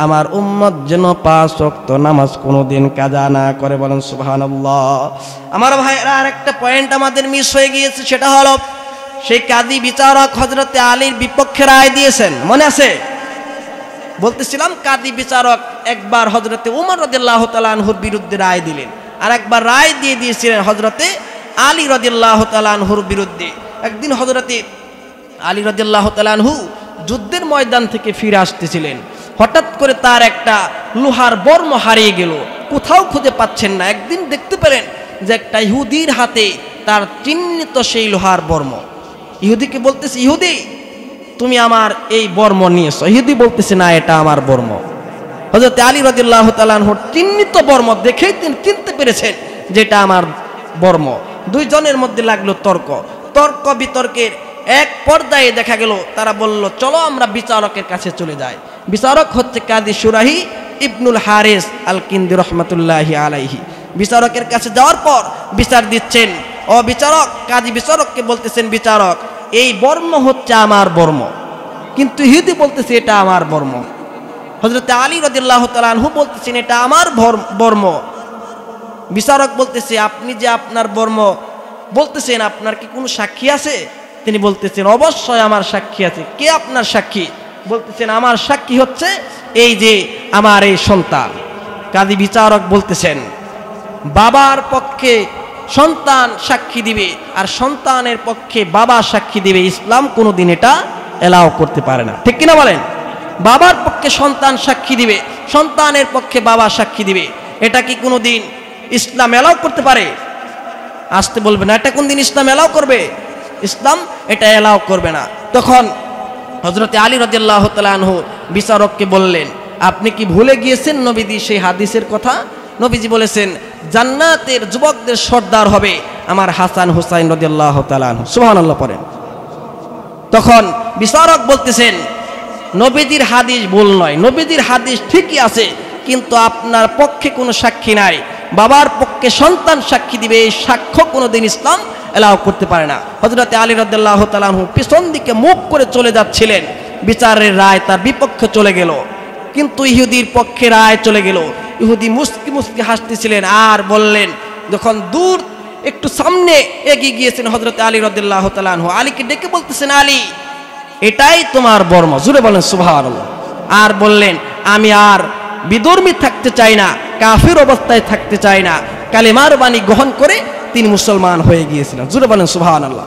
আমার উম্মত যেন 5 ওয়াক্ত নামাজ কোনোদিন কাজা না করে। বলেন সুবহানাল্লাহ। আমার ভাইরা, আরেকটা পয়েন্ট আমাদের মিস হয়ে গিয়েছে, সেটা হলো সেই কাজী বিচারক হযরতে আলীর বিপক্ষে রায় দিয়েছেন, মনে আছে? বলতেছিলাম কাজী বিচারক একবার হযরতে উমর রাদিয়াল্লাহু তাআলা আনহুর বিরুদ্ধে রায় দিলেন, আর একবার রায় দিয়ে দিয়েছিলেন হযরতে আলী রাদিয়াল্লাহু তাআলা আনহুর বিরুদ্ধে। একদিন হযরতে আলী রাদিয়াল্লাহু তাআলা আনহু যুদ্ধের ময়দান থেকে ফিরে আসতেছিলেন, হঠাৎ করে তার একটা লোহার বর্ম হারিয়ে গেল, কোথাও খুঁজে পাচ্ছেন না। একদিন দেখতে পেলেন যে একটা ইহুদির হাতে তার চিহ্নিত সেই লোহার বর্ম। ইহুদিকে বলতেছে, ইহুদি, তুমি আমার এই বর্ম নিয়েছো। ইহুদি বলতেছে, না, এটা আমার বর্ম। হযরত আলী রাদিয়াল্লাহু তাআলা আনহুর চিহ্নিত বর্ম দেখেই তিনি চিনতে পেরেছেন যে এটা আমার বর্ম। দুইজনের মধ্যে লাগলো তর্ক বিতর্কের এক পর্যায়ে দেখা গেল তারা বলল, চলো আমরা বিচারকের কাছে চলে যাই। বিচারক হচ্ছে কাজী শুরাহি ইবনুল হারিস আল কিন্দি রহমাতুল্লাহি আলাইহি। বিচারকের কাছে যাওয়ার পর বিচার দিচ্ছেন। ও বিচারক, কাজী বিচারককে বলতেছেন, বিচারক, এই বর্ম হচ্ছে আমার বর্ম, কিন্তু ইহুদি বলতেছে এটা আমার বর্ম। হযরত আলী রাদিয়াল্লাহু তাআলা আনহু বলতেছেন এটা আমার বর্ম। বিচারক বলতেছে, আপনি যে আপনার বর্ম বলতেছেন, আপনার কি কোনো সাক্ষী আছে? তিনি বলতেছেন, অবশ্যই আমার সাক্ষী আছে। কে আপনার সাক্ষী? বলতেছেন, আমার সাক্ষী হচ্ছে এই যে আমার এই সন্তান। কাজী বিচারক বলতেছেন, বাবার পক্ষে সন্তান সাক্ষী দিবে আর সন্তানের পক্ষে বাবা সাক্ষী দিবে, ইসলাম কোনোদিন এটা এলাও করতে পারে না। ঠিক কিনা বলেন? বাবার পক্ষে সন্তান সাক্ষী দিবে, সন্তানের পক্ষে বাবা সাক্ষী দিবে, এটা কি কোনোদিন ইসলাম এলাও করতে পারে? আসতে বলবে না, এটা কোনদিন ইসলাম এলাও করবে? ইসলাম এটা এলাও করবে না। তখন হযরতে আলী রাদিয়াল্লাহু তাআলা আনহু বিচারককে বললেন, আপনি কি ভুলে গিয়েছেন নবীজি সেই হাদিসের কথা? নবীজি বলেছেন, জান্নাতের যুবকদের সর্দার হবে আমার হাসান হুসাইন রাদিয়াল্লাহু তাআলা আনহু। সুবহানাল্লাহ পড়েন। তখন বিচারক বলতেছেন, নবীজির হাদিস ভুল নয়, নবীজির হাদিস ঠিকই আছে, কিন্তু আপনার পক্ষে কোনো সাক্ষী নাই। বাবার পক্ষে সন্তান সাক্ষী দিবে, এই সাক্ষ্য কোনোদিন ইসলাম এলাও করতে পারে না। হযরতে আলী রাদিয়াল্লাহু তাআলা আনহু পিছন দিকে মুখ করে চলে যাচ্ছিলেন, বিচারের রায় তার বিপক্ষে চলে গেল, কিন্তু ইহুদির পক্ষে রায় চলে গেল। ইহুদি মুস্কি মুস্কি হাসতেছিলেন আর বললেন, যখন দূর একটু সামনে এগিয়ে গিয়েছেন হযরতে আলী রাদিয়াল্লাহু তাআলা আনহু, আলীকে ডেকে বলতেছেন, আলী, এটাই তোমার বর্ম। জোরে বলেন সুবহানাল্লাহ। আর বললেন, আমি আর বিধর্মী থাকতে চাই না, কাফির অবস্থায় থাকতে চাই না। কালেমার বাণী গ্রহণ করে তিনি মুসলমান হয়ে গিয়েছিলেন। জোরে বলেন সুবহানাল্লাহ।